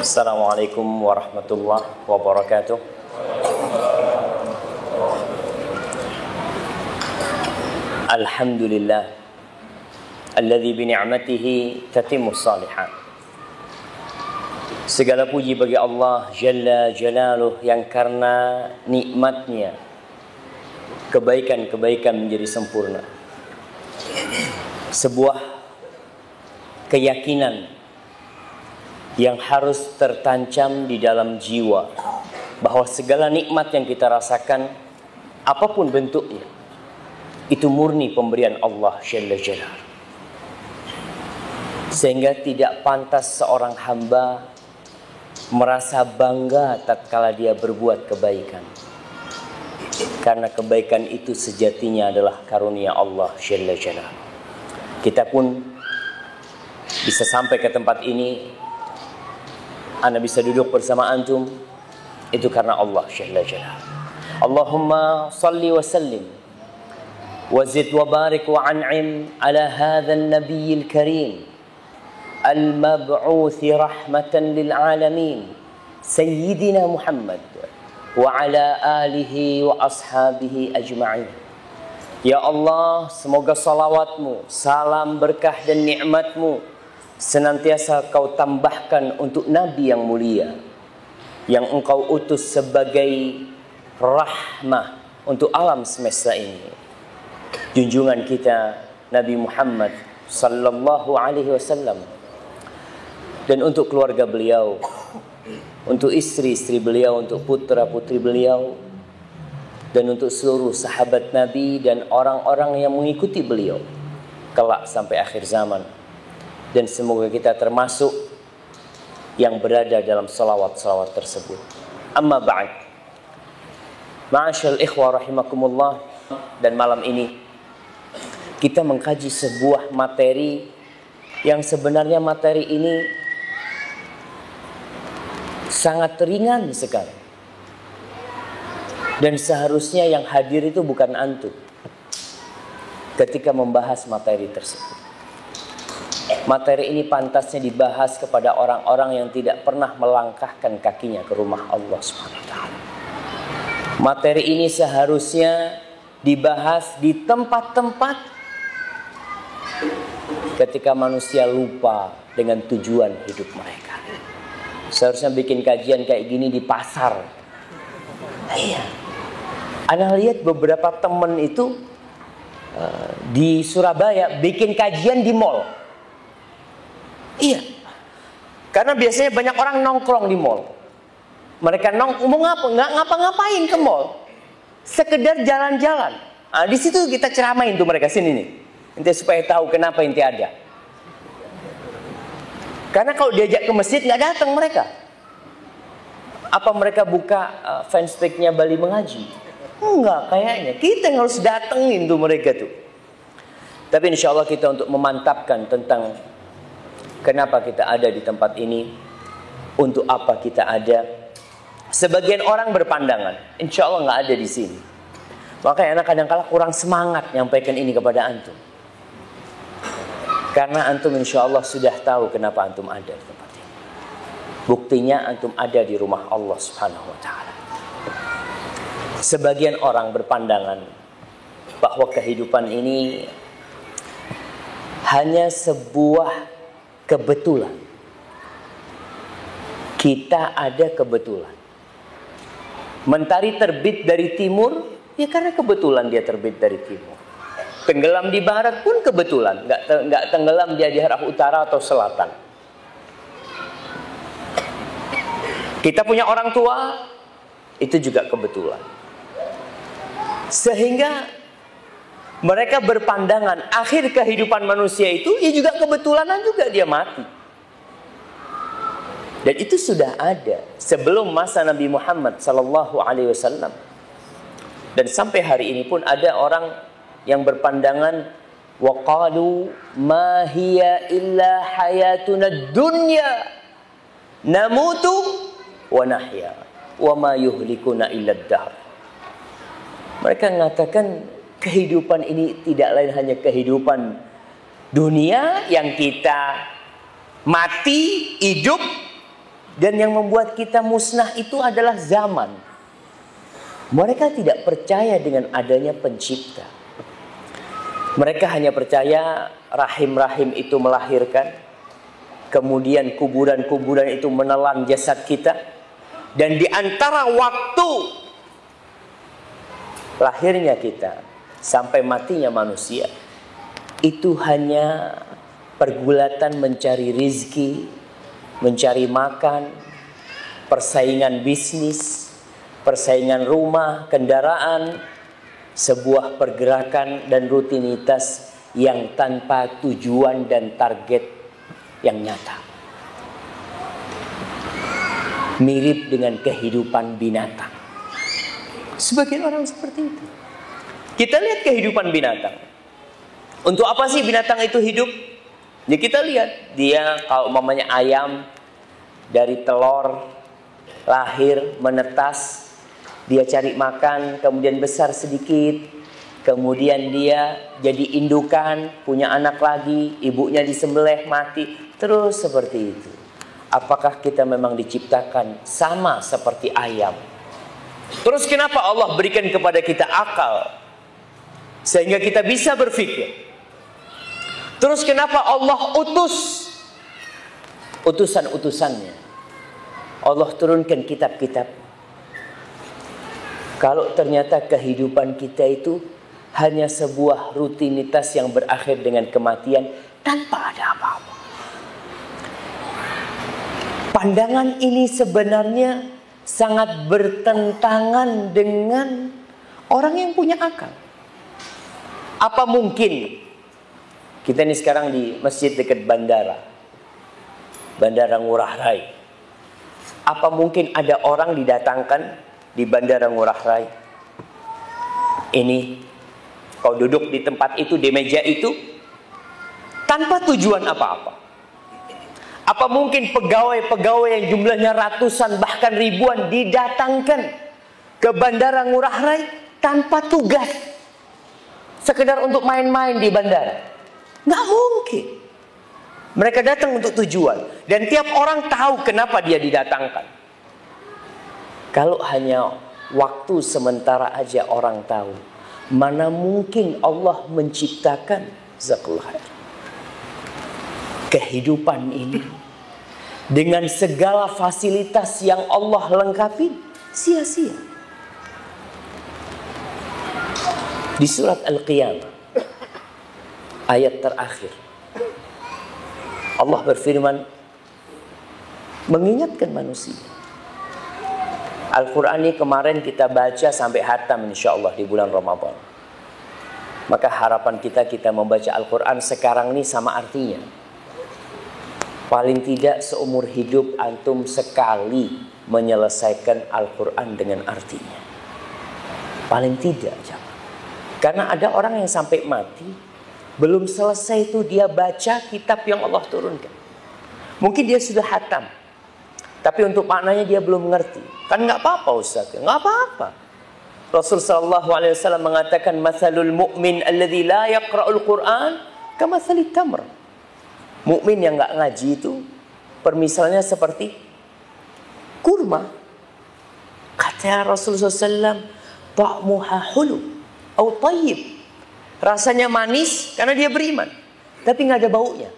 Assalamualaikum warahmatullahi wabarakatuh. Alhamdulillah alladzi bi ni'matihi tatimmus shalihat. Segala puji bagi Allah Jalla Jalaluh yang karena nikmatnya kebaikan-kebaikan menjadi sempurna. Sebuah keyakinan yang harus tertancap di dalam jiwa bahwa segala nikmat yang kita rasakan apapun bentuknya itu murni pemberian Allah Jalla Jalaluh. Sehingga tidak pantas seorang hamba merasa bangga tatkala dia berbuat kebaikan. Karena kebaikan itu sejatinya adalah karunia Allah Jalla Jalaluh. Kita pun bisa sampai ke tempat ini, Anda bisa duduk bersama antum, itu karena Allah Jalla Jalaluh. Allahumma salli wa sallim wa zid wa barik wa an'im ala hadzal nabiyil karim al-mab'uts rahmatan lil alamin sayyidina Muhammad wa ala alihi wa ashabihi ajma'in. Ya Allah, semoga salawatmu, salam berkah dan nikmatmu senantiasa kau tambahkan untuk Nabi yang mulia, yang engkau utus sebagai rahmah untuk alam semesta ini. Junjungan kita Nabi Muhammad sallallahu alaihi wasallam, dan untuk keluarga beliau, untuk istri-istri beliau, untuk putra-putri beliau, dan untuk seluruh sahabat Nabi dan orang-orang yang mengikuti beliau kelak sampai akhir zaman. Dan semoga kita termasuk yang berada dalam salawat-salawat tersebut. Amma ba'd. Ma'asyal ikhwa rahimakumullah. Dan malam ini kita mengkaji sebuah materi yang sebenarnya materi ini sangat ringan sekali. Dan seharusnya yang hadir itu bukan antum ketika membahas materi tersebut. Materi ini pantasnya dibahas kepada orang-orang yang tidak pernah melangkahkan kakinya ke rumah Allah SWT. Materi ini seharusnya dibahas di tempat-tempat ketika manusia lupa dengan tujuan hidup mereka. Seharusnya bikin kajian kayak gini di pasar. Iya. Anda lihat beberapa teman itu di Surabaya bikin kajian di mall. Iya, karena biasanya banyak orang nongkrong di mall. Mereka mau nggak ngapa-ngapain ke mall, sekedar jalan-jalan. Nah, di situ kita ceramain tuh mereka, sini nih, ente supaya tahu kenapa ente ada. Karena kalau diajak ke masjid nggak datang mereka. Apa mereka buka fanspage-nya Bali Mengaji? Enggak, kayaknya kita yang harus datengin tuh mereka tuh. Tapi insya Allah kita untuk memantapkan tentang kenapa kita ada di tempat ini, untuk apa kita ada. Sebagian orang berpandangan, insya Allah nggak ada di sini. Makanya anak kadang-kala kurang semangat nyampaikan ini kepada antum. Karena antum insya Allah sudah tahu kenapa antum ada di tempat ini. Buktinya antum ada di rumah Allah Subhanahu Wa Taala. Sebagian orang berpandangan bahwa kehidupan ini hanya sebuah kebetulan. Kita ada kebetulan. Mentari terbit dari timur, ya karena kebetulan dia terbit dari timur. Tenggelam di barat pun kebetulan, nggak tenggelam dia di arah utara atau selatan. Kita punya orang tua, itu juga kebetulan. Sehingga mereka berpandangan akhir kehidupan manusia itu ya juga kebetulanan juga dia mati. Dan itu sudah ada sebelum masa Nabi Muhammad sallallahu alaihi wasallam. Dan sampai hari ini pun ada orang yang berpandangan wa qalu ma hiya illa hayatuna dunya namutu wa nahya wa ma yuhlikuna illa ad-dahr. Mereka mengatakan kehidupan ini tidak lain hanya kehidupan dunia yang kita mati, hidup, Dan yang membuat kita musnah itu adalah zaman. Mereka tidak percaya dengan adanya pencipta. Mereka hanya percaya rahim-rahim itu melahirkan, kemudian kuburan-kuburan itu menelan jasad kita, dan di antara waktu lahirnya kita sampai matinya manusia itu hanya pergulatan mencari rizki, mencari makan, persaingan bisnis, persaingan rumah, kendaraan, sebuah pergerakan dan rutinitas yang tanpa tujuan dan target yang nyata. Mirip dengan kehidupan binatang. Sebagian orang seperti itu. Kita lihat kehidupan binatang. Untuk apa sih binatang itu hidup? Ya kita lihat, dia kalau umpamanya ayam dari telur lahir menetas, dia cari makan, kemudian besar sedikit, kemudian dia jadi indukan, punya anak lagi, ibunya disembelih mati, terus seperti itu. Apakah kita memang diciptakan sama seperti ayam? Terus kenapa Allah berikan kepada kita akal sehingga kita bisa berpikir? Terus kenapa Allah utus utusan-utusannya? Allah turunkan kitab-kitab. Kalau ternyata kehidupan kita itu hanya sebuah rutinitas yang berakhir dengan kematian tanpa ada apa-apa. Pandangan ini sebenarnya sangat bertentangan dengan orang yang punya akal. Apa mungkin kita ini sekarang di masjid dekat Bandara Ngurah Rai. Apa mungkin ada orang didatangkan di Bandara Ngurah Rai? Ini kau duduk di tempat itu, di meja itu, tanpa tujuan apa-apa. Apa mungkin pegawai-pegawai yang jumlahnya ratusan bahkan ribuan didatangkan ke Bandara Ngurah Rai tanpa tugas, sekedar untuk main-main di bandara? Nggak mungkin. Mereka datang untuk tujuan. Dan tiap orang tahu kenapa dia didatangkan. Kalau hanya waktu sementara aja orang tahu, mana mungkin Allah menciptakan kehidupan ini dengan segala fasilitas yang Allah lengkapi sia-sia. Di surat Al-Qiyamah ayat terakhir, Allah berfirman mengingatkan manusia. Al-Quran ini kemarin kita baca sampai khatam insyaAllah di bulan Ramadan. Maka harapan kita membaca Al-Quran sekarang ini sama artinya. Paling tidak seumur hidup antum sekali menyelesaikan Al-Quran dengan artinya. Paling tidak jangan. Karena ada orang yang sampai mati belum selesai itu dia baca kitab yang Allah turunkan. Mungkin dia sudah khatam, tapi untuk maknanya dia belum mengerti. Kan nggak apa-apa Ustaz, nggak apa-apa. Rasul sallallahu alaihi wasallam mengatakan, "Matsalul mu'min alladzi la yaqra'ul Qur'an kamatsalit tamr." Mukmin yang nggak ngaji itu permisalnya seperti kurma. Kata Rasulullah SAW, "Ta'muha hulu atau tayyib." Rasanya manis karena dia beriman, tapi nggak ada baunya,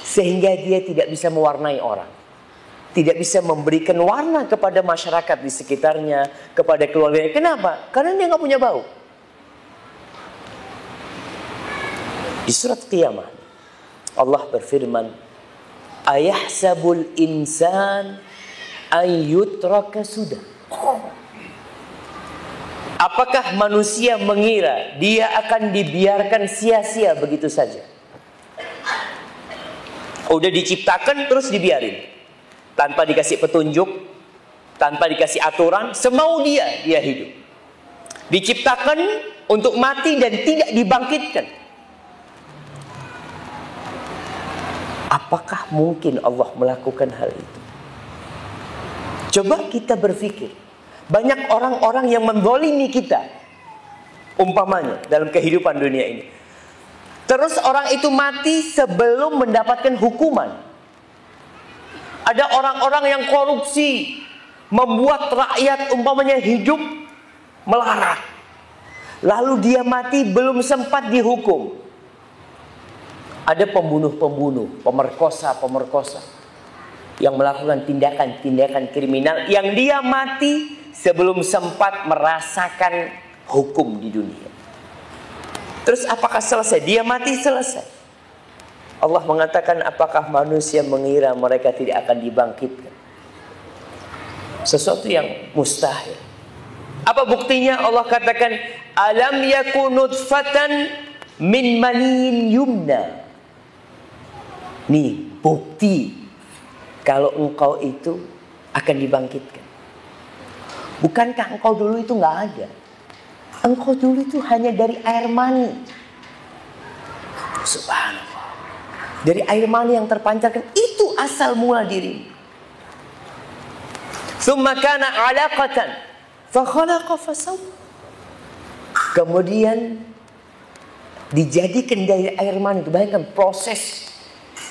sehingga dia tidak bisa mewarnai orang, tidak bisa memberikan warna kepada masyarakat di sekitarnya, kepada keluarganya. Kenapa? Karena dia nggak punya bau. Di surat Qiyamah Allah berfirman, "Ayahsabul insan ayyutraka sudah." Apakah manusia mengira dia akan dibiarkan sia-sia begitu saja? Udah diciptakan terus dibiarin, tanpa dikasih petunjuk, tanpa dikasih aturan, semau dia hidup. Diciptakan untuk mati dan tidak dibangkitkan. Apakah mungkin Allah melakukan hal itu? Coba kita berpikir. Banyak orang-orang yang menzalimi kita, umpamanya dalam kehidupan dunia ini. Terus orang itu mati sebelum mendapatkan hukuman. Ada orang-orang yang korupsi, membuat rakyat umpamanya hidup melarat. Lalu dia mati belum sempat dihukum. Ada pembunuh-pembunuh, pemerkosa-pemerkosa yang melakukan tindakan-tindakan kriminal yang dia mati sebelum sempat merasakan hukum di dunia. Terus apakah selesai? Dia mati selesai. Allah mengatakan, apakah manusia mengira mereka tidak akan dibangkitkan? Sesuatu yang mustahil. Apa buktinya? Allah katakan, alam yakun nutfatan min manin yumna. Nih bukti kalau engkau itu akan dibangkitkan. Bukankah engkau dulu itu nggak ada? Engkau dulu itu hanya dari air mani. Subhanallah. Dari air mani yang terpancarkan, itu asal mula dirimu. Tsumma kana 'alaqatan fa khalaqa fasawwa. Kemudian dijadikan dari air mani. Bayangkan proses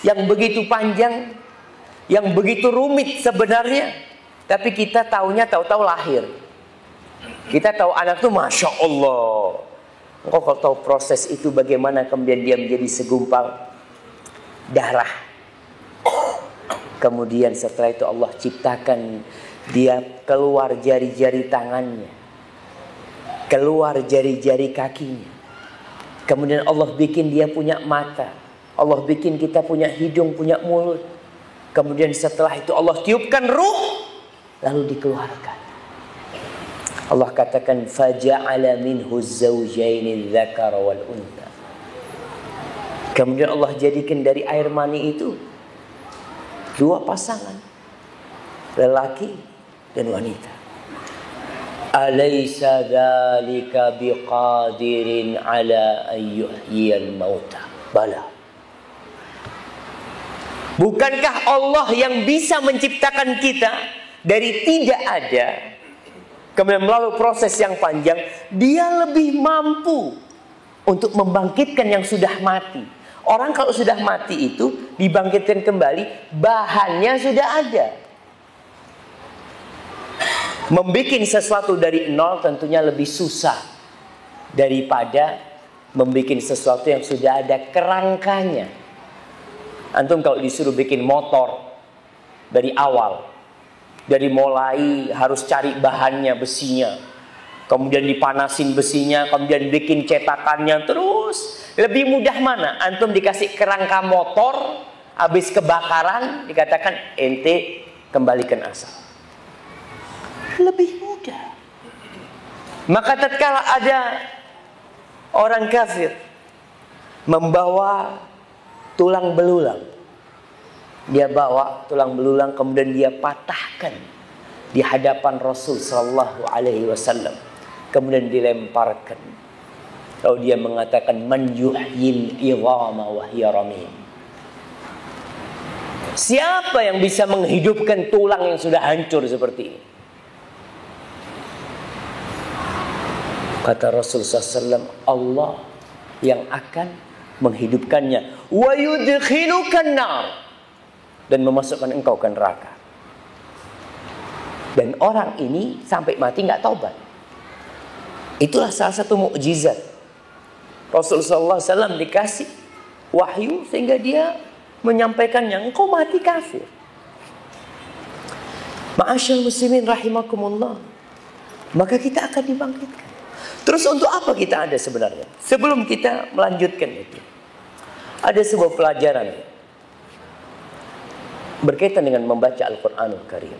yang begitu panjang, yang begitu rumit sebenarnya, tapi kita taunya tahu-tahu lahir. Kita tahu anak itu Masya Allah. Engkau kalau tahu proses itu bagaimana kemudian dia menjadi segumpal darah. Kemudian setelah itu Allah ciptakan dia keluar jari-jari tangannya, keluar jari-jari kakinya. Kemudian Allah bikin dia punya mata, Allah bikin kita punya hidung, punya mulut. Kemudian setelah itu Allah tiupkan ruh, lalu dikeluarkan. Allah katakan, faja'ala minhu zawjaini dzakara wal untha. Kemudian Allah jadikan dari air mani itu dua pasangan, lelaki dan wanita. Alaysa dzalika biqadirin ala an yuhyiyal mauta. Bala. Bukankah Allah yang bisa menciptakan kita dari tidak ada, kemudian melalui proses yang panjang, dia lebih mampu untuk membangkitkan yang sudah mati. Orang kalau sudah mati itu dibangkitkan kembali, bahannya sudah ada. Membikin sesuatu dari nol tentunya lebih susah daripada membikin sesuatu yang sudah ada kerangkanya. Antum kalau disuruh bikin motor dari awal, dari mulai harus cari bahannya, besinya, kemudian dipanasin besinya, kemudian bikin cetakannya, terus lebih mudah mana? Antum dikasih kerangka motor, habis kebakaran dikatakan ente kembalikan asal. Lebih mudah. Maka tatkala ada orang kafir membawa tulang belulang, dia bawa tulang belulang kemudian dia patahkan di hadapan Rasul sallallahu alaihi wasallam, kemudian dilemparkan. Lalu dia mengatakan, man yuhyil idhama wa hiya ramim. Siapa yang bisa menghidupkan tulang yang sudah hancur seperti ini? Kata Rasul SAW, Allah yang akan menghidupkannya. Wa yudkhilukan nar, dan memasukkan engkau ke neraka. Dan orang ini sampai mati nggak taubat. Itulah salah satu mukjizat. Rasulullah SAW dikasih wahyu sehingga dia menyampaikannya. Engkau mati kafir. Ma'asyal muslimin rahimakumullah. Maka kita akan dibangkitkan. Terus untuk apa kita ada sebenarnya? Sebelum kita melanjutkan itu, ada sebuah pelajaran berkaitan dengan membaca Al-Quranul Karim,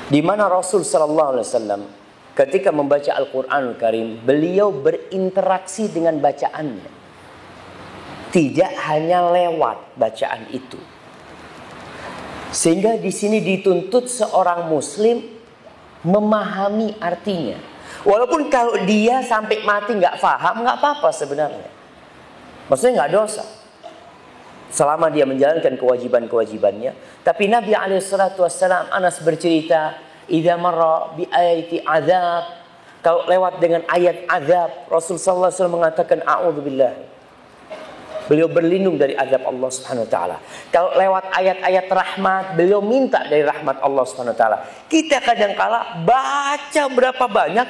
di mana Rasul Sallallahu Alaihi Wasallam ketika membaca Al-Quranul Karim, beliau berinteraksi dengan bacaannya, tidak hanya lewat bacaan itu. Sehingga di sini dituntut seorang Muslim memahami artinya. Walaupun kalau dia sampai mati nggak paham, nggak apa-apa sebenarnya. Maksudnya nggak dosa, selama dia menjalankan kewajiban-kewajibannya. Tapi Nabi SAW, Anas bercerita, idza marra bi ayati azab, kalau lewat dengan ayat azab, Rasul sallallahu alaihi wasallam mengatakan a'udzubillah. Beliau berlindung dari azab Allah Subhanahu wa taala. Kalau lewat ayat-ayat rahmat, beliau minta dari rahmat Allah Subhanahu wa taala. Kita kadangkala baca berapa banyak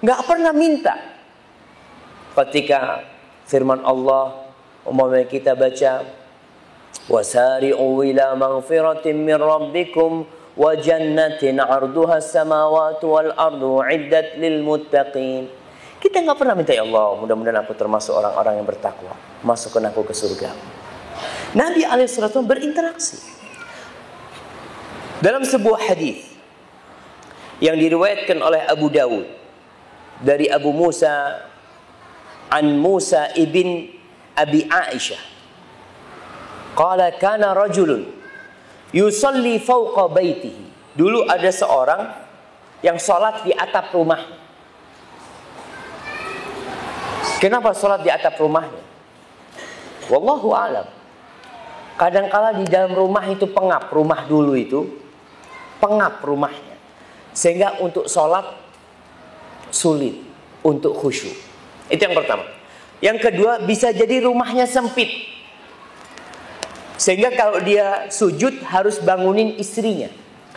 enggak pernah minta. Ketika firman Allah umpamanya kita baca wasari'u ila maghfiratin min rabbikum wa jannatin 'arduha as-samawati wal ardu 'iddat lil muttaqin. Kita enggak pernah minta, ya Allah, mudah-mudahan aku termasuk orang-orang yang bertakwa, masukkan aku ke surga. Nabi alaihissalam berinteraksi. Dalam sebuah hadis yang diriwayatkan oleh Abu Dawud dari Abu Musa an Musa ibn Abi Aisyah, qala kana rajulun yusalli fawqa baitihi. Dulu ada seorang yang salat di atap rumahnya. Kenapa salat di atap rumahnya? Wallahu a'lam. Kadangkala di dalam rumah itu pengap, rumah dulu itu pengap rumahnya, sehingga untuk salat sulit, untuk khusyuk. Itu yang pertama. Yang kedua, bisa jadi rumahnya sempit, sehingga kalau dia sujud harus bangunin istrinya.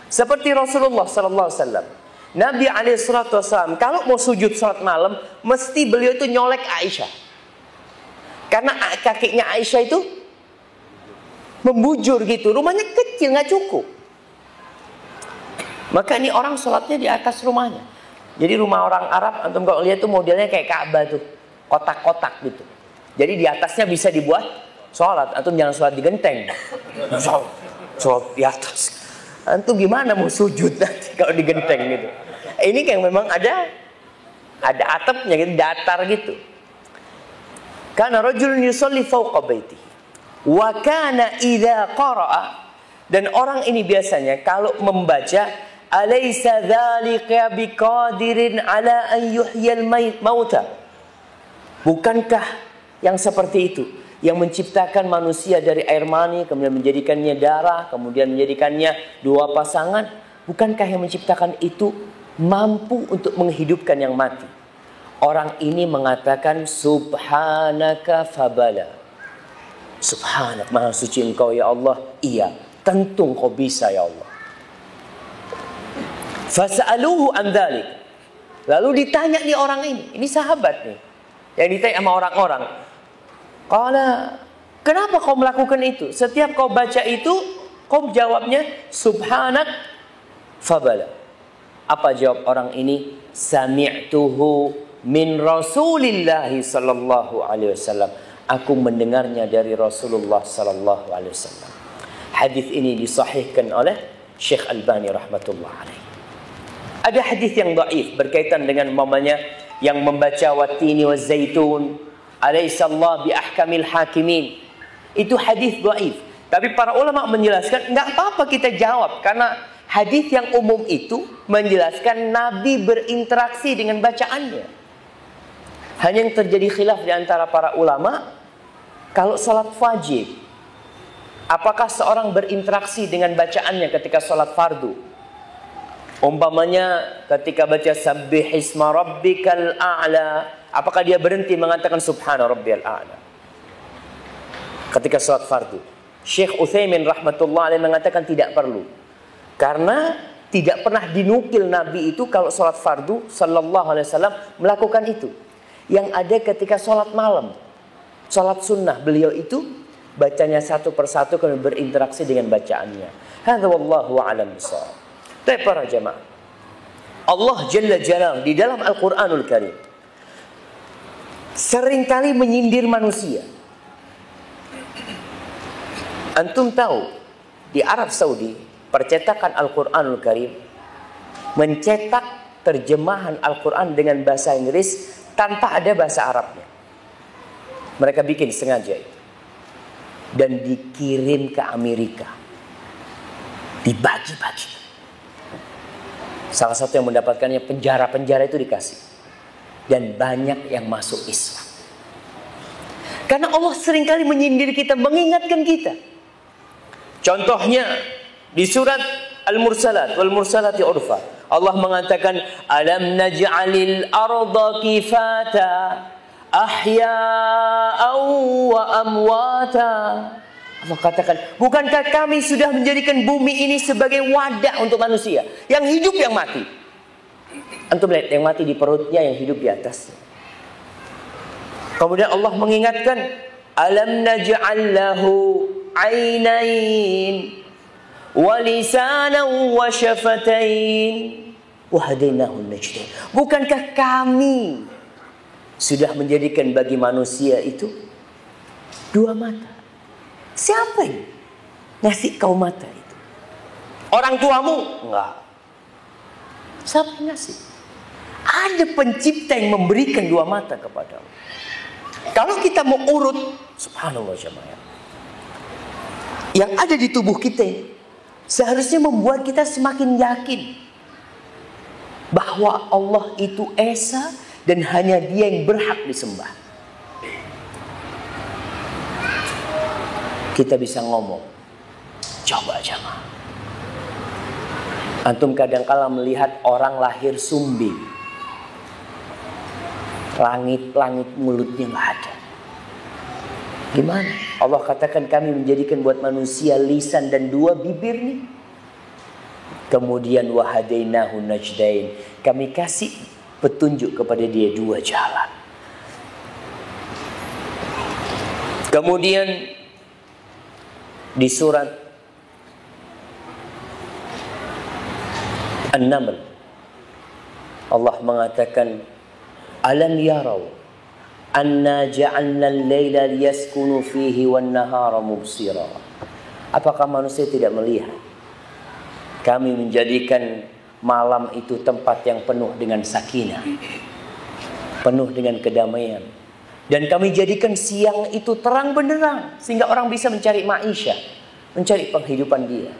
Seperti Rasulullah sallallahu alaihi wasallam. Nabi alaihissalam kalau mau sujud salat malam, mesti beliau itu nyolek Aisyah. Karena kakinya Aisyah itu membujur gitu, rumahnya kecil, nggak cukup. Maka ini orang sholatnya di atas rumahnya. Jadi rumah orang Arab, antum kalau lihat tuh modelnya kayak Ka'bah tuh, kotak-kotak gitu. Jadi di atasnya bisa dibuat sholat. Antum jangan sholat di genteng, sholat di atas. Antum gimana mau sujud nanti kalau di genteng gitu. Ini yang memang ada atapnya gitu, datar gitu. Kana rajulun yusalli fawqa baitihi wa kana idza qara'a, dan orang ini biasanya kalau membaca alaysa dzalika biqadirin ala an yuhyal mauta, bukankah yang seperti itu yang menciptakan manusia dari air mani, kemudian menjadikannya darah, kemudian menjadikannya dua pasangan, bukankah yang menciptakan itu mampu untuk menghidupkan yang mati? Orang ini mengatakan subhanaka fabala. Subhanak, maha suci engkau ya Allah. Iya, tentu engkau bisa ya Allah. Fas'aluhu an dzalik. Lalu ditanya nih orang ini sahabat nih, yang ditanya sama orang-orang. Qala, kenapa kau melakukan itu? Setiap kau baca itu, kau jawabnya subhanak fabala. Apa jawab orang ini? Sami'tuhu min Rasulillah sallallahu alaihi wasallam. Aku mendengarnya dari Rasulullah sallallahu alaihi wasallam. Hadis ini disahihkan oleh Syekh Albani rahmatullah alaihi. Ada hadis yang dhaif berkaitan dengan mamanya yang membaca watini wa zaitun alaihissallah bi ahkamil hakimin. Itu hadis dhaif. Tapi para ulama menjelaskan enggak apa-apa kita jawab, karena hadis yang umum itu menjelaskan Nabi berinteraksi dengan bacaannya. Hanya yang terjadi khilaf di antara para ulama, kalau salat wajib, apakah seorang berinteraksi dengan bacaannya ketika salat fardu? Umpamanya ketika baca sabbih isma rabbikal a'la, apakah dia berhenti mengatakan subhana rabbiyal a'la ketika salat fardu? Syekh Utsaimin rahmatullah alaihi mengatakan tidak perlu, karena tidak pernah dinukil Nabi itu kalau salat fardu sallallahu alaihi wasallam melakukan itu. Yang ada ketika salat malam, salat sunnah, beliau itu bacanya satu persatu kemudian berinteraksi dengan bacaannya. Hadza wallahu a'lam bishawab. Tapi para jemaah, Allah Jalla Jalaluhu di dalam Al-Quranul Karim seringkali menyindir manusia. Antum tahu di Arab Saudi percetakan Al-Quranul Karim mencetak terjemahan Al-Quran dengan bahasa Inggris tanpa ada bahasa Arabnya. Mereka bikin sengaja itu dan dikirim ke Amerika, dibagi-bagi. Salah satu yang mendapatkannya penjara-penjara itu dikasih, dan banyak yang masuk Islam. Karena Allah seringkali menyindir kita, mengingatkan kita. Contohnya di surat Al-Mursalat, wal mursalati urfa, Allah mengatakan alam naj'alil arda kifata ahya'an wa amwata. Allah katakan, bukankah kami sudah menjadikan bumi ini sebagai wadah untuk manusia, yang hidup yang mati. Antum lihat, yang mati di perutnya, yang hidup di atasnya. Kemudian Allah mengingatkan, alam naj'al lahu ainain wa lisanan wa syafatain wa hadainahu najdain. Bukankah kami sudah menjadikan bagi manusia itu dua mata? Siapa yang ngasih kau mata itu? Orang tuamu? Enggak. Siapa yang ngasih? Ada pencipta yang memberikan dua mata kepadamu. Kalau kita mau urut, subhanallah jemaah, yang ada di tubuh kita seharusnya membuat kita semakin yakin bahwa Allah itu esa dan hanya Dia yang berhak disembah. Kita bisa ngomong, coba jemaah, antum kadang-kala melihat orang lahir sumbing, langit-langit mulutnya nggak ada. Gimana? Allah katakan kami menjadikan buat manusia lisan dan dua bibir nih. Kemudian wahadainahu najdain, kami kasih petunjuk kepada dia dua jalan. Kemudian di surat An-Naml Allah mengatakan, alam yarau anna ja'alna al-laila liyaskunu fihi wan-nahara mubsira. Apakah manusia tidak melihat kami menjadikan malam itu tempat yang penuh dengan sakinah, penuh dengan kedamaian, dan kami jadikan siang itu terang benderang sehingga orang bisa mencari maisha, mencari penghidupan dia.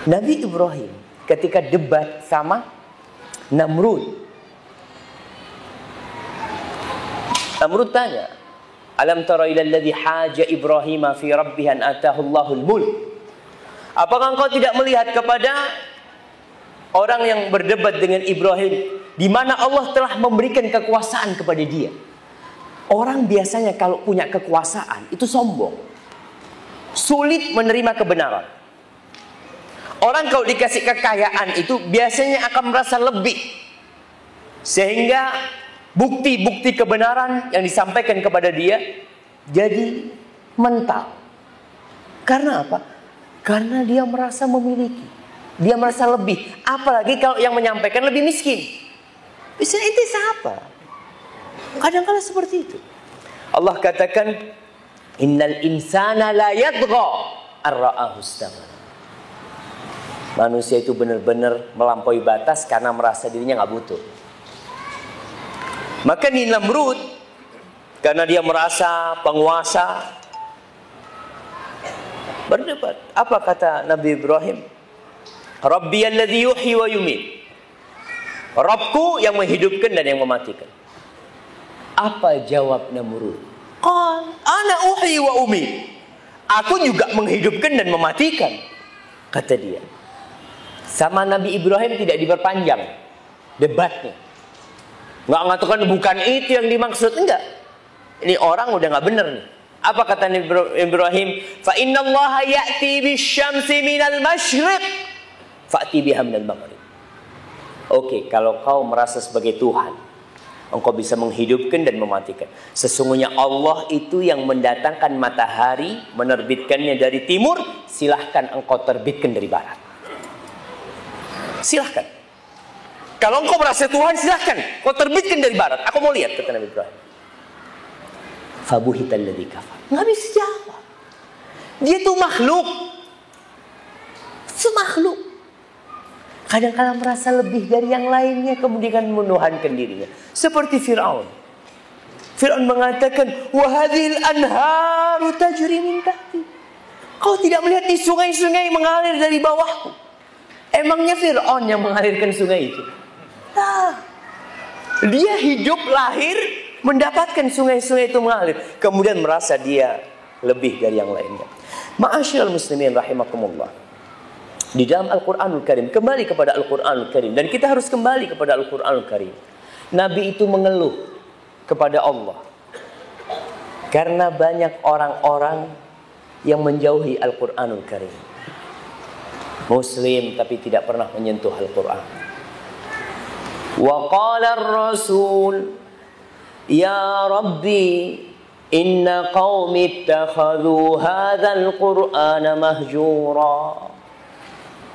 Nabi Ibrahim ketika debat sama Namrud, Namrud tanya, alam tara ila alladhi haja Ibrahim fi rabbih an atahu Allahul mulk. Apakah engkau tidak melihat kepada orang yang berdebat dengan Ibrahim, di mana Allah telah memberikan kekuasaan kepada dia? Orang biasanya kalau punya kekuasaan itu sombong, sulit menerima kebenaran. Orang kalau dikasih kekayaan itu biasanya akan merasa lebih, sehingga bukti-bukti kebenaran yang disampaikan kepada dia jadi mental. Karena apa? Karena dia merasa memiliki, dia merasa lebih. Apalagi kalau yang menyampaikan lebih miskin. Misalnya itu siapa? Kadang-kadang seperti itu. Allah katakan, innal insana la yadgha ar-ra'ahu istaghna. Manusia itu benar-benar melampaui batas karena merasa dirinya nggak butuh. Maka di Namrud, karena dia merasa penguasa, berdebat. Apa kata Nabi Ibrahim? Rabbi alladhi yuhyi wa yumit. Rabbku yang menghidupkan dan yang mematikan. Apa jawab Namrud? Qal ana uhyi wa umit. Aku juga menghidupkan dan mematikan, kata dia. Sama Nabi Ibrahim tidak diperpanjang debatnya. Nggak mengatakan bukan itu yang dimaksud, enggak. Ini orang udah nggak benar nih. Apa kata Nabi Ibrahim? Fa innallaha ya'ti bisyamsi minal masyriq fa'ti biha minal maghrib. Oke, kalau kau merasa sebagai Tuhan, engkau bisa menghidupkan dan mematikan. Sesungguhnya Allah itu yang mendatangkan matahari, menerbitkannya dari timur. Silahkan engkau terbitkan dari barat. Silahkan. Kalau engkau merasa Tuhan, silahkan kau terbitkan dari barat. Aku mau lihat, kata Nabi Ibrahim. Fabuhital ladzi kafar. Nggak bisa jawab. Dia tuh makhluk. Semakhluk. Kadang-kadang merasa lebih dari yang lainnya, kemudian menuhankan dirinya. Seperti Fir'aun. Fir'aun mengatakan, wa hadhil anharu tajri min tahti. Kau tidak melihat di sungai-sungai mengalir dari bawahku? Emangnya Fir'aun yang mengalirkan sungai itu? Nah, dia hidup, lahir, mendapatkan sungai-sungai itu mengalir. Kemudian merasa dia lebih dari yang lainnya. Ma'asyiral muslimin rahimakumullah. Di dalam Al-Quranul Karim, kembali kepada Al-Quranul Karim, dan kita harus kembali kepada Al-Quranul Karim. Nabi itu mengeluh kepada Allah. Karena banyak orang-orang yang menjauhi Al-Quranul Karim. Muslim tapi tidak pernah menyentuh Al-Quran. Wa qala ar-rasul ya Rabbi inna qaumi ittakhadhu hadzal Qur'ana mahjura.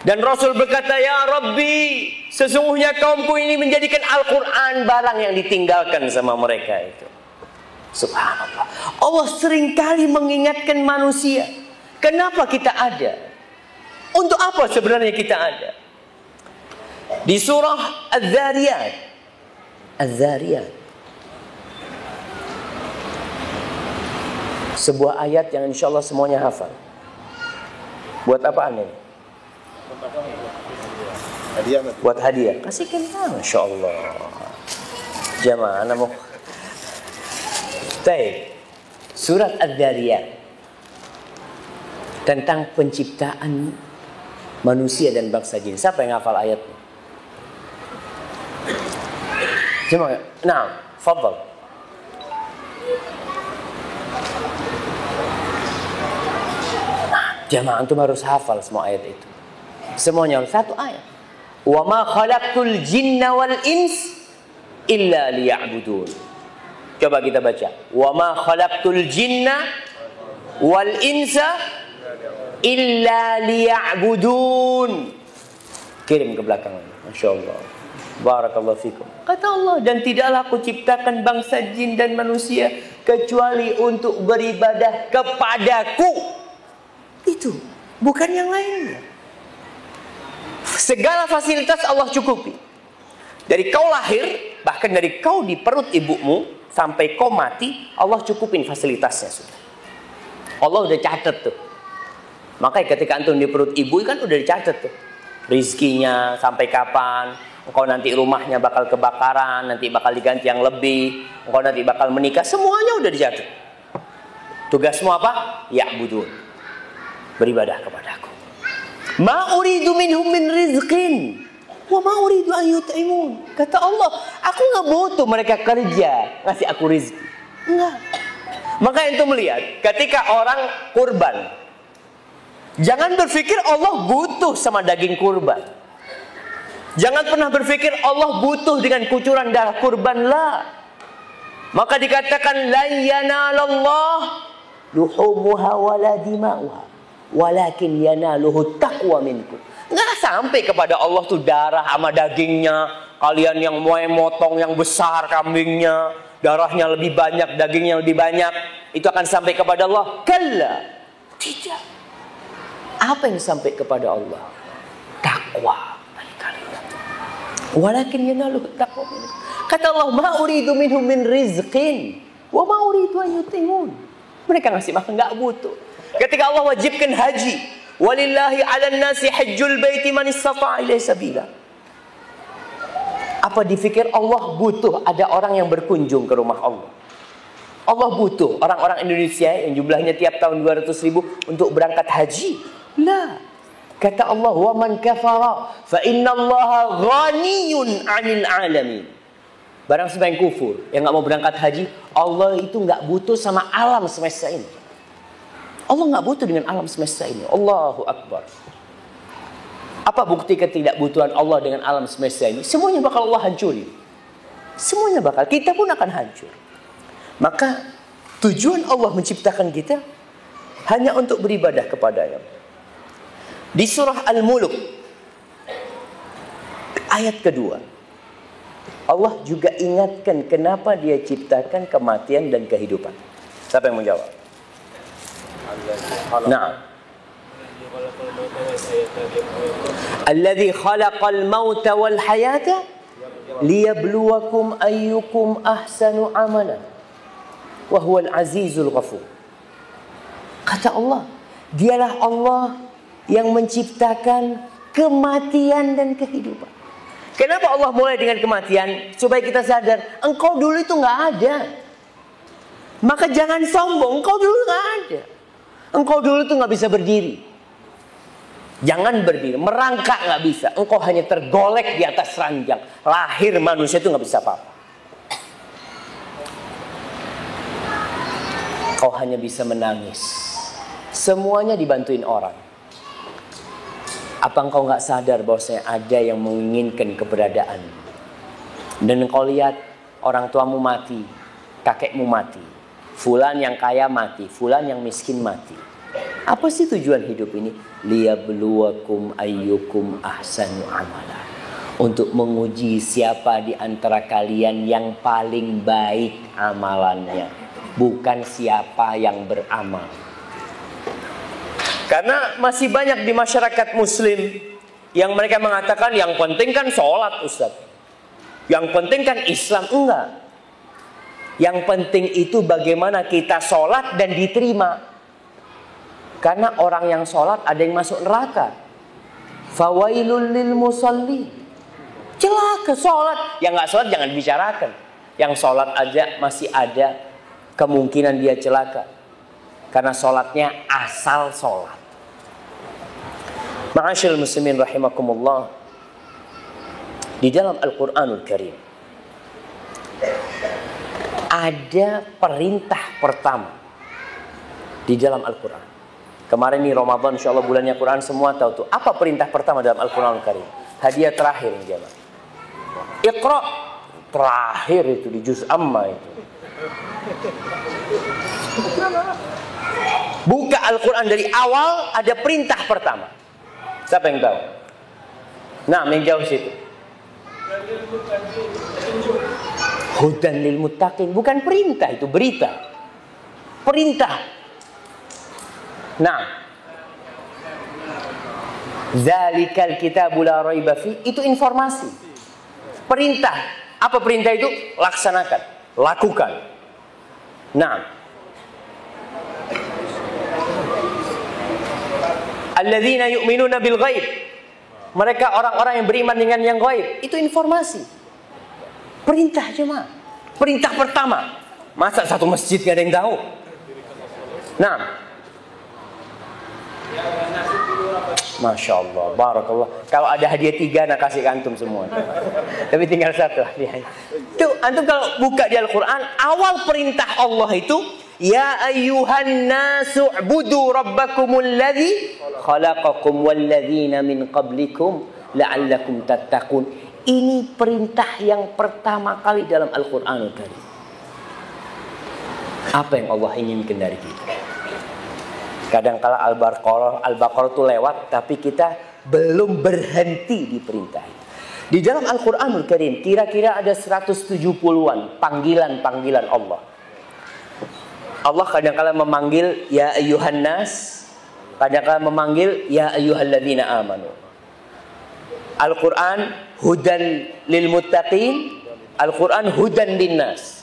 Dan Rasul berkata, ya Rabbi, sesungguhnya kaumku ini menjadikan Al-Quran barang yang ditinggalkan sama mereka itu. Subhanallah. Allah seringkali mengingatkan manusia. Kenapa kita ada? Untuk apa sebenarnya kita ada? Di surah Az-Zariyat. Az-Zariyat. Sebuah ayat yang insya Allah semuanya hafal. Buat apaan ini? Hadiah. Buat hadiah. Kasihkan, Masya Allah. Jamaah, namu. Baik. Surat Az-Zariyat tentang penciptaan manusia dan bangsa jin. Siapa yang hafal ayatnya? Jemaah. Nah, fadhal. Jamaah, antum harus hafal semua ayat itu. Semuanya satu ayat. Wa ma khalaqtul jinna wal ins illa liya'budun. Coba kita baca. Wa ma khalaqtul jinna wal insa illa liya'budun. Kirim ke belakang. Masya Allah. Barakallahu fikum. Kata Allah, dan tidaklah aku ciptakan bangsa jin dan manusia kecuali untuk beribadah kepadaku. Itu, bukan yang lainnya. Segala fasilitas Allah cukupi. Dari kau lahir, bahkan dari kau di perut ibumu sampai kau mati, Allah cukupin fasilitasnya sudah. Allah udah catat tuh. Makanya ketika antum di perut ibu kan udah dicatat tuh. Rizkinya sampai kapan, engkau nanti rumahnya bakal kebakaran, nanti bakal diganti yang lebih, engkau nanti bakal menikah, semuanya udah dicatat. Tugasmu apa? Ya'budun. Beribadah kepadaku. Ma uridu minhum min rizqin wa ma uridu an yut'imun. Kata Allah, aku enggak butuh mereka kerja ngasih aku rizki. Enggak. Maka itu melihat ketika orang kurban, jangan berpikir Allah butuh sama daging kurban. Jangan pernah berpikir Allah butuh dengan kucuran darah kurban, lah. Maka dikatakan la yanalallah luhumuha wala dima'uha walakin yanaluhu taqwa minkum. Nggak sampai kepada Allah tuh darah sama dagingnya. Kalian yang mau motong yang besar kambingnya, darahnya lebih banyak, dagingnya lebih banyak, itu akan sampai kepada Allah? Kalla. Tidak. Apa yang sampai kepada Allah? Takwa dari kalian. Walakin yanaluhu taqwa minkum. Kata Allah, ma uridu minhum min rizqin wa ma uridu an yutimun. Mereka ngasih makan nggak butuh. Ketika Allah wajibkan haji, walillahi 'alan nasi hajjul baiti man istata'a ilaihi sabila. Apa dipikir Allah butuh ada orang yang berkunjung ke rumah Allah? Allah butuh orang-orang Indonesia yang jumlahnya tiap tahun 200.000 untuk berangkat haji? La. Kata Allah, wa man kafara fa innallaha ghaniyun 'anil 'alamin. Barang siapa yang kufur, yang nggak mau berangkat haji, Allah itu nggak butuh sama alam semesta ini. Allah nggak butuh dengan alam semesta ini. Allahu Akbar. Apa bukti ketidakbutuhan Allah dengan alam semesta ini? Semuanya bakal Allah hancuri. Semuanya bakal. Kita pun akan hancur. Maka tujuan Allah menciptakan kita hanya untuk beribadah kepadanya. Di surah Al-Mulk ayat kedua, Allah juga ingatkan kenapa dia ciptakan kematian dan kehidupan. Siapa yang menjawab? Nah, alladzi khalaqal mauta wal hayata liyabluwakum ayyukum ahsanu amala wa huwal azizul ghafur. Kata Allah, dialah Allah yang menciptakan kematian dan kehidupan. Kenapa Allah mulai dengan kematian? Supaya kita sadar, engkau dulu itu nggak ada. Maka jangan sombong, engkau dulu nggak ada. Engkau dulu itu nggak bisa berdiri. Jangan berdiri, merangkak nggak bisa. Engkau hanya tergolek di atas ranjang. Lahir manusia itu nggak bisa apa-apa. Kau hanya bisa menangis. Semuanya dibantuin orang. Apa engkau gak sadar bahwasanya ada yang menginginkan keberadaan? Dan engkau lihat orang tuamu mati, kakekmu mati, fulan yang kaya mati, fulan yang miskin mati. Apa sih tujuan hidup ini? Liyabluwakum ayyukum ahsanu amala. Untuk menguji siapa di antara kalian yang paling baik amalannya, bukan siapa yang beramal. Karena masih banyak di masyarakat muslim yang mereka mengatakan yang penting kan sholat, Ustaz. Yang penting kan Islam. Enggak. Yang penting itu bagaimana kita sholat dan diterima. Karena orang yang sholat ada yang masuk neraka. Fawailul lil musalli. Celaka sholat. Yang nggak sholat jangan dibicarakan. Yang sholat aja masih ada kemungkinan dia celaka. Karena sholatnya asal sholat. Ma'asyiral muslimin rahimakumullah. Di dalam Al-Quranul Karim ada perintah pertama di dalam Al-Quran. Kemarin nih Ramadan, insya Allah bulannya Quran, semua tahu tuh. Apa perintah pertama dalam Al-Quranul Karim? Hadiah terakhir yang jamaah. Iqra, terakhir itu di juz amma itu. Buka Al-Quran dari awal, ada perintah pertama. Siapa yang tahu? Nah, yang jauh situ. Hudan lil muttaqin, bukan perintah, itu berita. Perintah. Nah, zalikal kitabu la raiba fi, itu informasi. Perintah. Apa perintah itu? Laksanakan, lakukan. Nah, alladzina yu'minuna bil ghaib, mereka orang-orang yang beriman dengan yang gaib. Itu informasi. Perintah cuma. Perintah pertama. Masa satu masjid gak ada yang tahu? Nah, Masya Allah, barakallah. Kalau ada hadiah 3, nak kasih ke antum semua. Tapi tinggal 1 hadiah. Tuh, antum kalau buka di Al-Quran, awal perintah Allah itu, ya ayyuhan nasu ubudu rabbakumul ladzi khalaqakum walladzina min qablikum la'allakum tattaqun. Ini perintah yang pertama kali dalam Al-Quranul Karim. Apa yang Allah inginkan dari kita? Kadang-kala Al-Baqarah itu lewat, tapi kita belum berhenti di perintah itu. Di dalam Al-Quranul Karim, kira-kira ada 170-an panggilan-panggilan Allah. Allah kadang-kala memanggil ya ayyuhan nas, kadang-kala memanggil ya ayyuhalladzina amanu. Al-Quran hudan lil muttaqin, Al-Quran hudan linnas.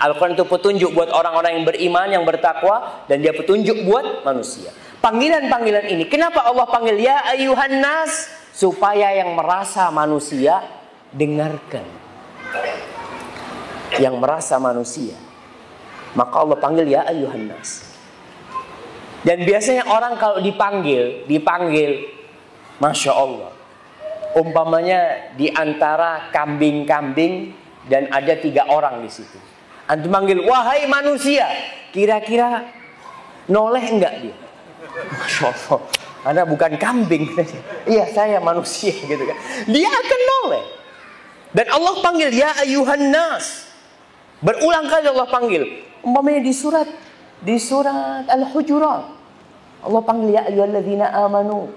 Al-Quran itu petunjuk buat orang-orang yang beriman, yang bertakwa, dan dia petunjuk buat manusia. Panggilan-panggilan ini, kenapa Allah panggil ya ayyuhan nas? Supaya yang merasa manusia dengarkan. Yang merasa manusia, maka Allah panggil ya ayyuhan nas. Dan biasanya orang kalau dipanggil, Masya Allah. Umpamanya di antara kambing-kambing dan ada 3 orang di situ. Antum manggil, wahai manusia, kira-kira noleh enggak dia? Masya Allah, Anda bukan kambing. Iya, saya manusia gitu kan. Dia akan noleh. Dan Allah panggil ya ayyuhan nas. Berulang kali Allah panggil. Umpamanya di surat Al-Hujurat, Allah panggil ya ayyuhalladzina amanu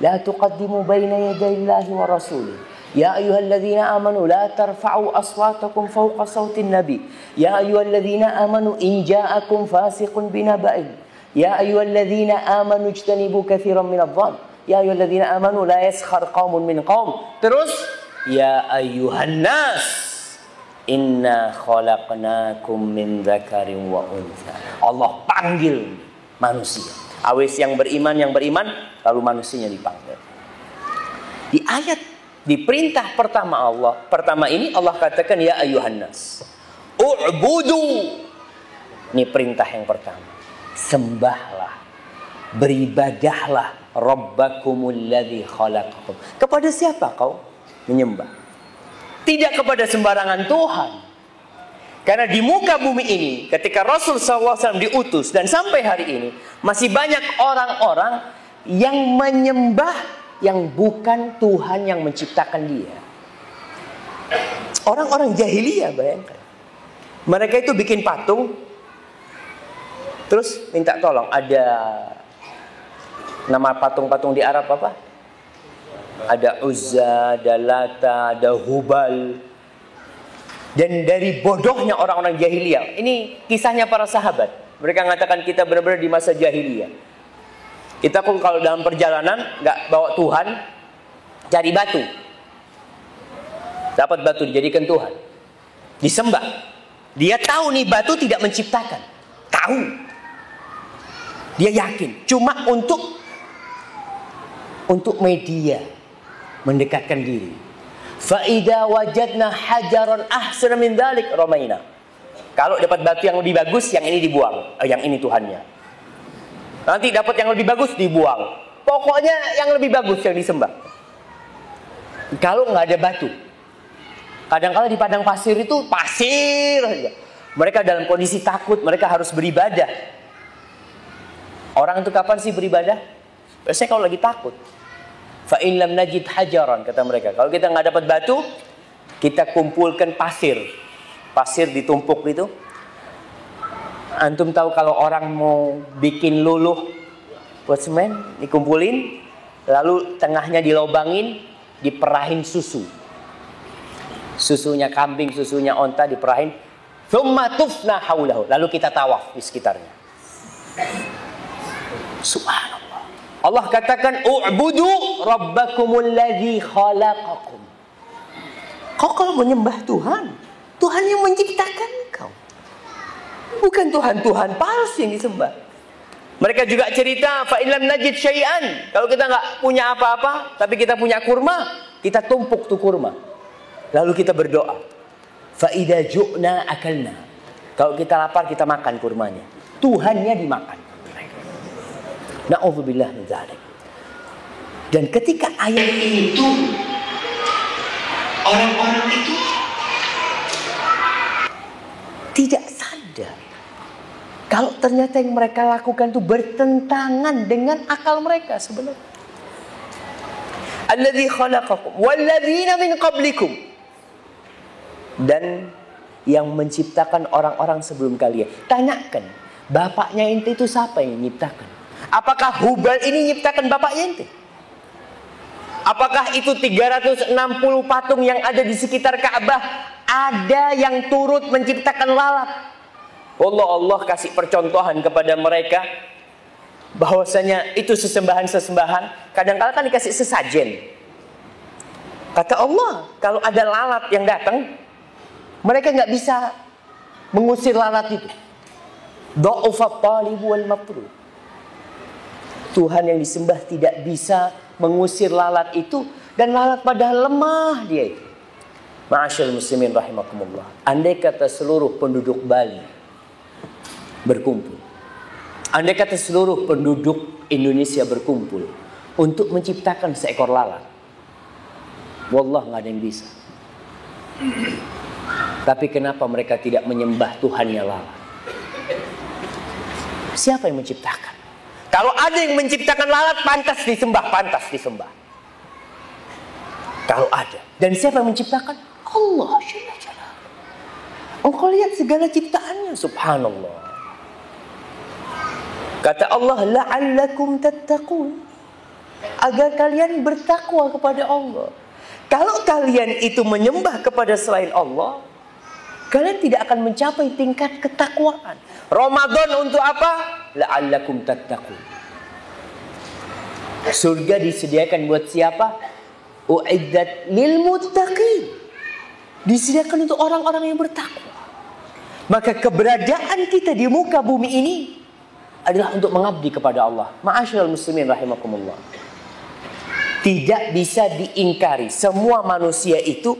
la tuqaddimu baina yadayillahi wa rasulih. Ya ayyuhalladzina amanu la tarfa'u aswatakum fawqa sautin nabi. Ya ayyuhalladzina amanu in ja'akum fasiqun binaba'in. Ya ayyuhalladzina amanu ijtanibu katsiran minadh-dhann. Ya ayyuhalladzina amanu la yaskhar qaumun min qaum. Terus ya ayyuhan nas inna khalaqnakum min dzakarin wa untha. Allah panggil manusia. Awis yang beriman lalu manusianya dipanggil. Di ayat, di perintah pertama Allah, pertama ini Allah katakan ya ayyuhan nas u'budu. Ini perintah yang pertama. Sembahlah, beribadahlah rabbakumul ladzi khalaqakum. Kepada siapa kau menyembah? Tidak kepada sembarangan Tuhan. Karena di muka bumi ini, ketika Rasul SAW diutus dan sampai hari ini, masih banyak orang-orang yang menyembah yang bukan Tuhan yang menciptakan dia. Orang-orang jahiliyah, bayangkan. Mereka itu bikin patung, terus minta tolong. Ada nama patung-patung di Arab apa? Ada Uzza, ada Lata, ada Hubal. Dan dari bodohnya orang-orang jahiliyah, ini kisahnya para sahabat. Mereka mengatakan kita benar-benar di masa jahiliyah. Kita pun kalau dalam perjalanan nggak bawa Tuhan, cari batu. Dapat batu dijadikan Tuhan, disembah. Dia tahu nih batu tidak menciptakan, tahu. Dia yakin, cuma untuk media, mendekatkan diri. Fa'idha wajadna hajaran ahsana min dzalik ramaina. Kalau dapat batu yang lebih bagus, yang ini dibuang. Yang ini Tuhannya. Nanti dapat yang lebih bagus, dibuang. Pokoknya yang lebih bagus yang disembah. Kalau nggak ada batu, kadang-kadang di padang pasir itu pasir saja. Mereka dalam kondisi takut, mereka harus beribadah. Orang itu kapan sih beribadah? Biasanya kalau lagi takut. Fa'in lam najid hajaran, kata mereka. Kalau kita nggak dapat batu, kita kumpulkan pasir. Pasir ditumpuk itu. Antum tahu kalau orang mau bikin luluh buat semen, dikumpulin, lalu tengahnya dilobangin, diperahin susu. Susunya kambing, susunya onta diperahin. Tsumma tufna haulahu. Lalu kita tawaf di sekitarnya. Subhanallah. Allah katakan u'budu rabbakumul ladzi khalaqakum. Kau kalau menyembah Tuhan, Tuhan yang menciptakan kau. Bukan Tuhan-Tuhan palsu yang disembah. Mereka juga cerita fa illam najid syai'an. Kalau kita enggak punya apa-apa, tapi kita punya kurma, kita tumpuk tuh kurma. Lalu kita berdoa. Fa idza ju'na akalna. Kalau kita lapar, kita makan kurmanya. Tuhannya dimakan. Na'udzubillah min dzalik. Dan ketika ayat ini turun, orang-orang itu tidak sadar kalau ternyata yang mereka lakukan itu bertentangan dengan akal mereka sebenarnya. Alladzi khalaqakum walladzina min qablikum. Dan yang menciptakan orang-orang sebelum kalian. Tanyakan, bapaknya ente itu siapa yang menciptakan? Apakah Hubal ini nyiptakan bapaknya ente? Apakah itu 360 patung yang ada di sekitar Ka'bah ada yang turut menciptakan lalat? Allah kasih percontohan kepada mereka bahwasanya itu sesembahan-sesembahan. Kadang-kadang kan dikasih sesajen. Kata Allah, kalau ada lalat yang datang, mereka nggak bisa mengusir lalat itu. Dha'ufat talib wal matlub. Tuhan yang disembah tidak bisa mengusir lalat itu, dan lalat padahal lemah dia itu. Ma'asyal muslimin rahimakumullah. Andai kata seluruh penduduk Bali berkumpul, andai kata seluruh penduduk Indonesia berkumpul untuk menciptakan seekor lalat, wallah nggak ada yang bisa. Tapi kenapa mereka tidak menyembah Tuhannya lalat? Siapa yang menciptakan? Kalau ada yang menciptakan lalat, pantas disembah, pantas disembah. Kalau ada. Dan siapa yang menciptakan? Allah. Engkau lihat segala ciptaannya, subhanallah. Kata Allah, la'allakum tattaqun. Agar kalian bertakwa kepada Allah. Kalau kalian itu menyembah kepada selain Allah, kalian tidak akan mencapai tingkat ketakwaan. Ramadan untuk apa? La'allakum tattaqun. Surga disediakan buat siapa? U'iddat lil muttaqin. Disediakan untuk orang-orang yang bertakwa. Maka keberadaan kita di muka bumi ini adalah untuk mengabdi kepada Allah. Ma'asyiral muslimin rahimakumullah. Tidak bisa diingkari, semua manusia itu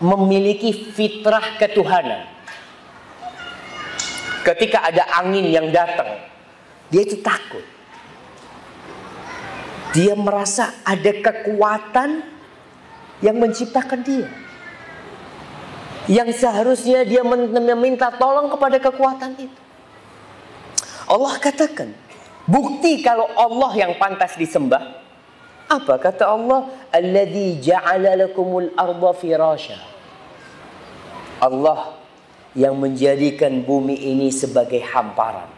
memiliki fitrah ketuhanan. Ketika ada angin yang datang, dia itu takut. Dia merasa ada kekuatan yang menciptakan dia. Yang seharusnya dia meminta tolong kepada kekuatan itu. Allah katakan, bukti kalau Allah yang pantas disembah. Apa kata Allah? Alladzi ja'ala lakumul arda firasya. Allah yang menjadikan bumi ini sebagai hamparan.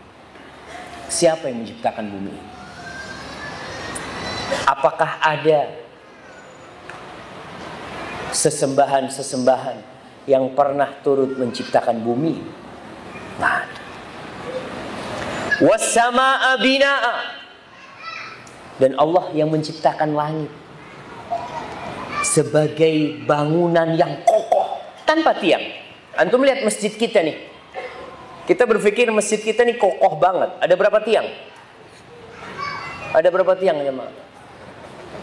Siapa yang menciptakan bumi ini? Apakah ada sesembahan-sesembahan yang pernah turut menciptakan bumi? Nggak ada. Was-samaa'a binaa'a. Dan Allah yang menciptakan langit sebagai bangunan yang kokoh tanpa tiang. Antum lihat masjid kita nih. Kita berpikir masjid kita nih kokoh banget. Ada berapa tiang? Ada berapa tiang jemaah?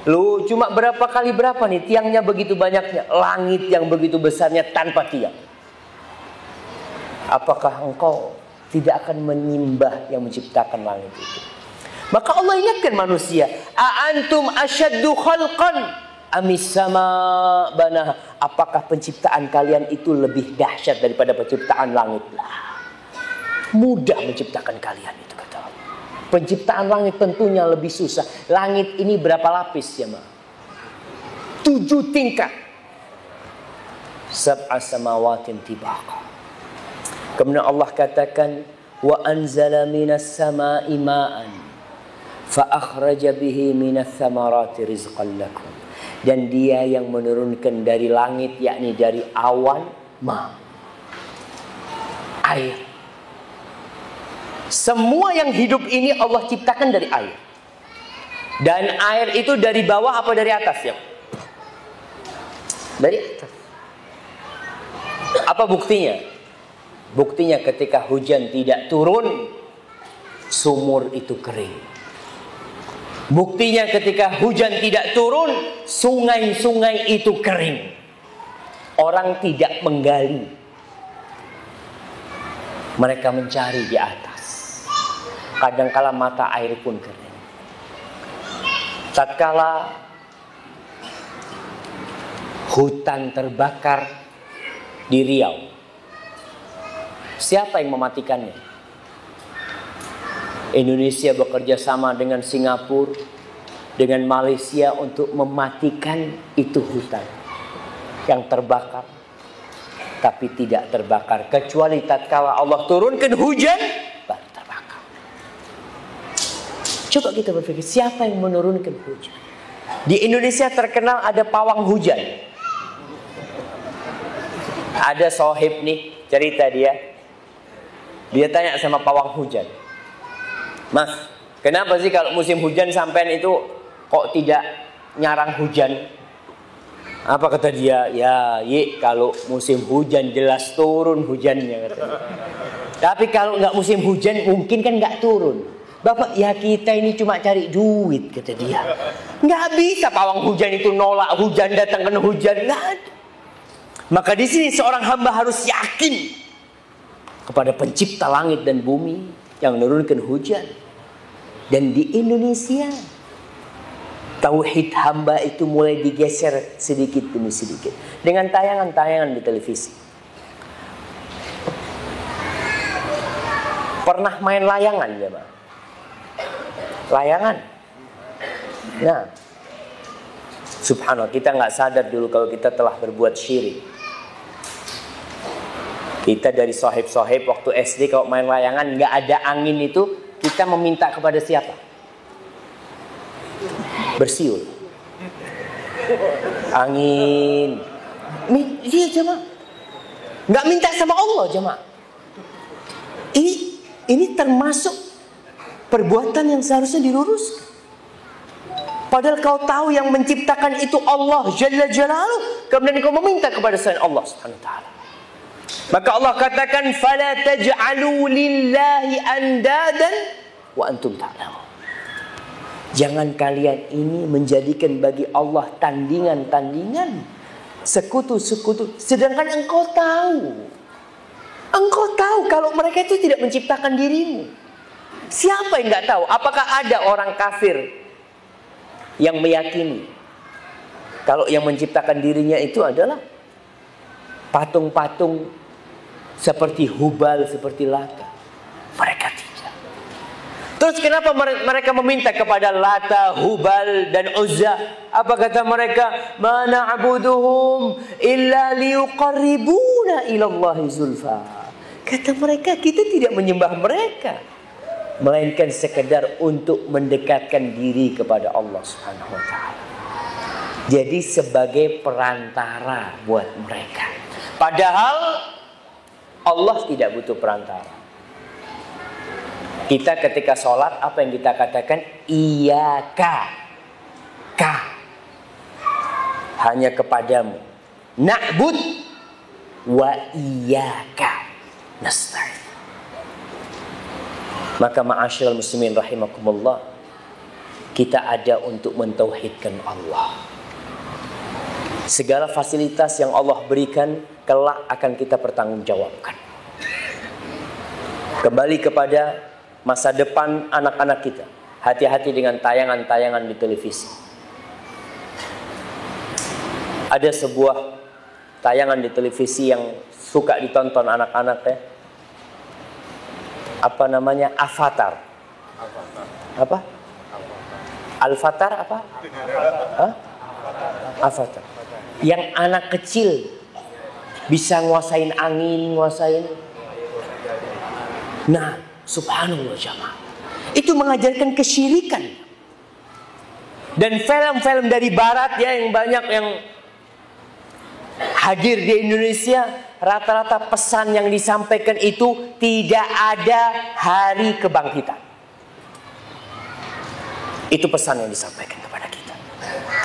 Lu cuma berapa kali berapa nih tiangnya begitu banyaknya, langit yang begitu besarnya tanpa tiang. Apakah engkau tidak akan menyembah yang menciptakan langit itu? Maka Allah ingatkan manusia, a antum asyaddu khalqan amis sama banaha. Apakah penciptaan kalian itu lebih dahsyat daripada penciptaan langit? Mudah menciptakan kalian itu, kata Allah. Penciptaan langit tentunya lebih susah. Langit ini berapa lapis ya, Ma? 7 tingkat. Sab'a samawatin tibaqa. Kemudian Allah katakan, wa anzala minas sama'i ma'an fa akhraja bihi minas thamarati rizqan lakum. Dan dia yang menurunkan dari langit, yakni dari awan, ma, air. Semua yang hidup ini Allah ciptakan dari air. Dan air itu dari bawah apa dari atas ya? Dari atas. Apa buktinya? Buktinya ketika hujan tidak turun, sumur itu kering. Buktinya ketika hujan tidak turun, sungai-sungai itu kering. Orang tidak menggali. Mereka mencari di atas. Kadangkala mata air pun kering. Tatkala hutan terbakar di Riau, siapa yang mematikannya? Indonesia bekerja sama dengan Singapura, dengan Malaysia untuk mematikan itu hutan yang terbakar. Tapi tidak terbakar kecuali tatkala Allah turunkan hujan, baru terbakar. Coba kita berpikir, siapa yang menurunkan hujan? Di Indonesia terkenal ada pawang hujan. Ada sohib nih, cerita dia. Dia tanya sama pawang hujan, Mas, kenapa sih kalau musim hujan sampean itu kok tidak nyarang hujan? Apa kata dia? Ya, kalau musim hujan jelas turun hujannya, katanya. Tapi kalau nggak musim hujan mungkin kan nggak turun. Bapak, ya kita ini cuma cari duit, kata dia. Nggak bisa pawang hujan itu nolak hujan, datang kena hujan. Nggak ada. Maka di sini seorang hamba harus yakin kepada pencipta langit dan bumi yang menurunkan hujan. Dan di Indonesia tauhid hamba itu mulai digeser sedikit demi sedikit dengan tayangan-tayangan di televisi. Pernah main layangan ya, Pak? Layangan. Nah, subhanallah, kita nggak sadar dulu kalau kita telah berbuat syirik. Kita dari sohib-sohib waktu SD kalau main layangan nggak ada angin itu, kita meminta kepada siapa? Bersiul. Angin. Iya jemaah. Nggak minta sama Allah jemaah. Ini termasuk perbuatan yang seharusnya diluruskan. Padahal kau tahu yang menciptakan itu Allah Jalla Jalaluh. Kemudian kau meminta kepada selain Allah Subhanahu wa ta'ala. Maka Allah katakan, fala taj'alu lillahi andadan wa antum ta'lamun. Jangan kalian ini menjadikan bagi Allah tandingan-tandingan, sekutu-sekutu, sedangkan engkau tahu. Engkau tahu kalau mereka itu tidak menciptakan dirimu. Siapa yang enggak tahu? Apakah ada orang kafir yang meyakini kalau yang menciptakan dirinya itu adalah patung-patung seperti Hubal, seperti Lata. Mereka tidak. Terus kenapa mereka meminta kepada Lata, Hubal dan Uzza? Apa kata mereka? Ma na'buduhum illa liyuqarribuna ilallahi zulfa. Kata mereka, kita tidak menyembah mereka, melainkan sekedar untuk mendekatkan diri kepada Allah Subhanahu wa ta'ala. Jadi sebagai perantara buat mereka. Padahal Allah tidak butuh perantara. Kita ketika sholat, apa yang kita katakan? Iyaka, ka, hanya kepadamu. Na'bud wa iyaka nasta'in. Maka ma'asyiral muslimin rahimakumullah, kita ada untuk mentauhidkan Allah. Segala fasilitas yang Allah berikan kelak akan kita pertanggungjawabkan. Kembali kepada masa depan anak-anak kita. Hati-hati dengan tayangan-tayangan di televisi. Ada sebuah tayangan di televisi yang suka ditonton anak-anak ya. Apa namanya? Avatar. Apa? Al-Fatar apa? Hah? Avatar. Yang anak kecil bisa nguasain angin, nguasain. Nah, subhanallah jamaah. Itu mengajarkan kesyirikan. Dan film-film dari barat ya yang banyak yang hadir di Indonesia, rata-rata pesan yang disampaikan itu tidak ada hari kebangkitan. Itu pesan yang disampaikan kepada kita.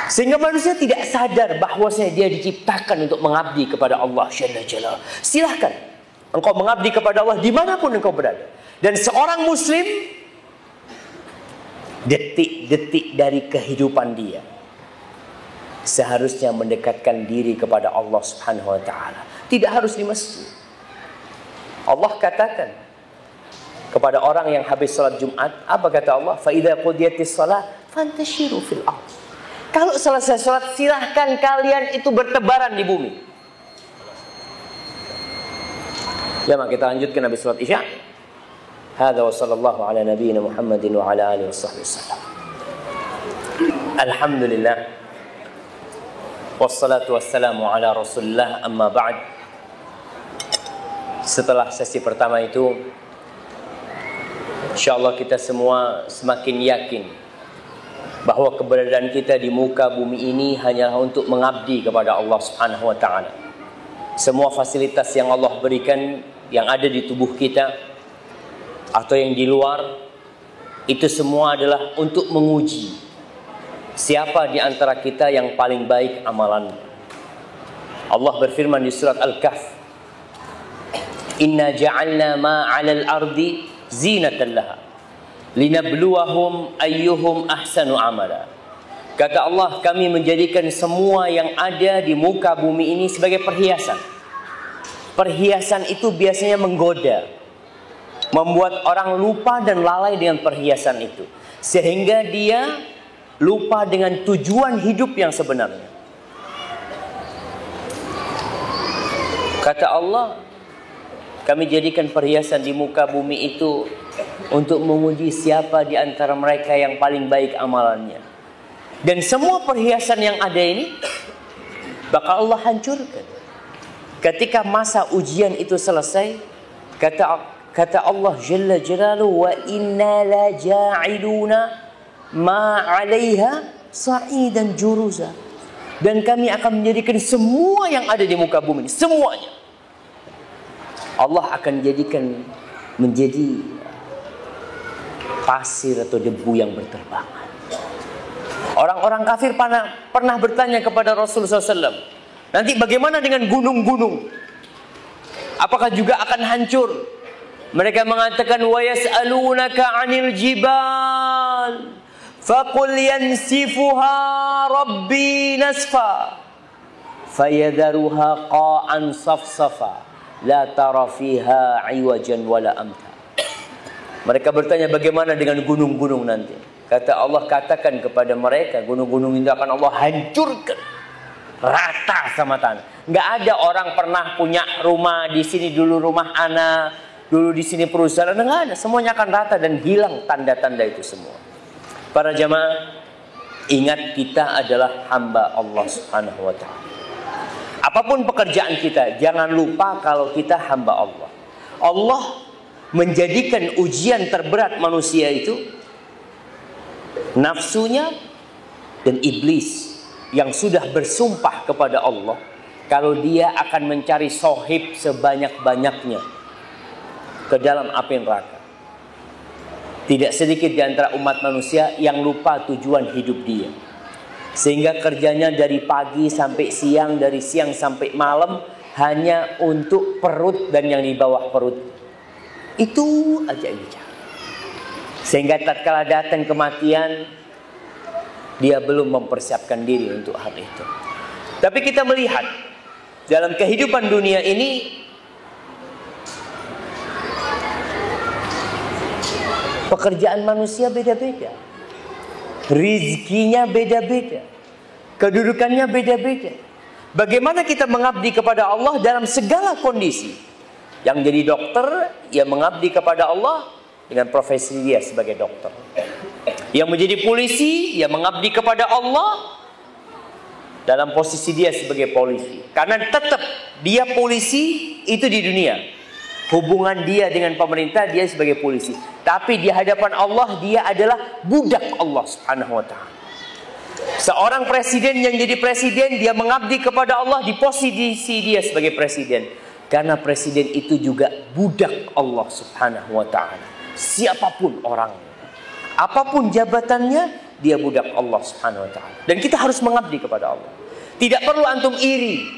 Sehingga manusia tidak sadar bahwasanya dia diciptakan untuk mengabdi kepada Allah Jalla Jalla. Silahkan engkau mengabdi kepada Allah dimanapun engkau berada. Dan seorang muslim, detik-detik dari kehidupan dia seharusnya mendekatkan diri kepada Allah Subhanahu wa ta'ala. Tidak harus di masjid. Allah katakan kepada orang yang habis salat Jumat, apa kata Allah? Fa idza qudiyatis shalah fantashiru fil ardh. Kalau selesai salat, silahkan kalian itu bertebaran di bumi. Ya, maka kita lanjutkan habis salat Isya. Hadza wa sallallahu ala nabiyyina Muhammadin wa ala alihi washabbihi wasallam. Alhamdulillah. Wassalatu wassalamu ala Rasulillah, amma ba'd. Setelah sesi pertama itu, insyaallah kita semua semakin yakin bahwa keberadaan kita di muka bumi ini hanyalah untuk mengabdi kepada Allah Subhanahu wa ta'ala. Semua fasilitas yang Allah berikan, yang ada di tubuh kita atau yang di luar, itu semua adalah untuk menguji siapa di antara kita yang paling baik amalannya. Allah berfirman di surat Al-Kahf, Inna ja'alna ma 'alal ardi zinatan laha linabluwahum ayyuhum ahsanu amala. Kata Allah, kami menjadikan semua yang ada di muka bumi ini sebagai perhiasan. Perhiasan itu biasanya menggoda, membuat orang lupa dan lalai dengan perhiasan itu, sehingga dia lupa dengan tujuan hidup yang sebenarnya. Kata Allah, kami jadikan perhiasan di muka bumi itu untuk menguji siapa di antara mereka yang paling baik amalannya. Dan semua perhiasan yang ada ini bakal Allah hancurkan. Ketika masa ujian itu selesai, kata Allah Jalla Jalaluhu, wa inna la ja'iluna ma 'alaiha sa'idan juruza. Dan kami akan menjadikan semua yang ada di muka bumi ini, semuanya Allah akan jadikan menjadi pasir atau debu yang berterbangan. Orang-orang kafir pernah bertanya kepada Rasulullah SAW, nanti bagaimana dengan gunung-gunung? Apakah juga akan hancur? Mereka mengatakan, wa yas'alunaka 'anil jibal faqul yansifuha rabbi nasfa fayadharuha qa'an safsafa la tara fiha 'iwajan wala amta. Mereka bertanya, bagaimana dengan gunung-gunung nanti? Kata Allah, katakan kepada mereka, gunung-gunung itu akan Allah hancurkan. rata sama tanah. Nggak ada orang pernah punya rumah di sini dulu rumah ana, dulu di sini perusahaan, nggak ada. Semuanya akan rata dan hilang tanda-tanda itu semua. Para jamaah, ingat kita adalah hamba Allah Subhanahu wa ta'ala. Apapun pekerjaan kita, jangan lupa kalau kita hamba Allah. Allah menjadikan ujian terberat manusia itu nafsunya dan iblis yang sudah bersumpah kepada Allah kalau dia akan mencari sohib sebanyak-banyaknya ke dalam api neraka. Tidak sedikit di antara umat manusia yang lupa tujuan hidup dia, sehingga kerjanya dari pagi sampai siang, dari siang sampai malam hanya untuk perut dan yang di bawah perut. Itu aja yang bicara. Sehingga tatkala datang kematian, dia belum mempersiapkan diri untuk hal itu. Tapi kita melihat dalam kehidupan dunia ini, pekerjaan manusia beda-beda, rizkinya beda-beda, kedudukannya beda-beda. Bagaimana kita mengabdi kepada Allah dalam segala kondisi? Yang jadi dokter, ia mengabdi kepada Allah dengan profesi dia sebagai dokter. Yang menjadi polisi, ia mengabdi kepada Allah dalam posisi dia sebagai polisi. Karena tetap dia polisi itu di dunia. Hubungan dia dengan pemerintah, dia sebagai polisi. Tapi di hadapan Allah, dia adalah budak Allah Subhanahu wa ta'ala. Seorang presiden yang jadi presiden, dia mengabdi kepada Allah di posisi dia sebagai presiden. Karena presiden itu juga budak Allah Subhanahu wa ta'ala. Siapapun orangnya, apapun jabatannya, dia budak Allah Subhanahu wa ta'ala. Dan kita harus mengabdi kepada Allah. Tidak perlu antum iri.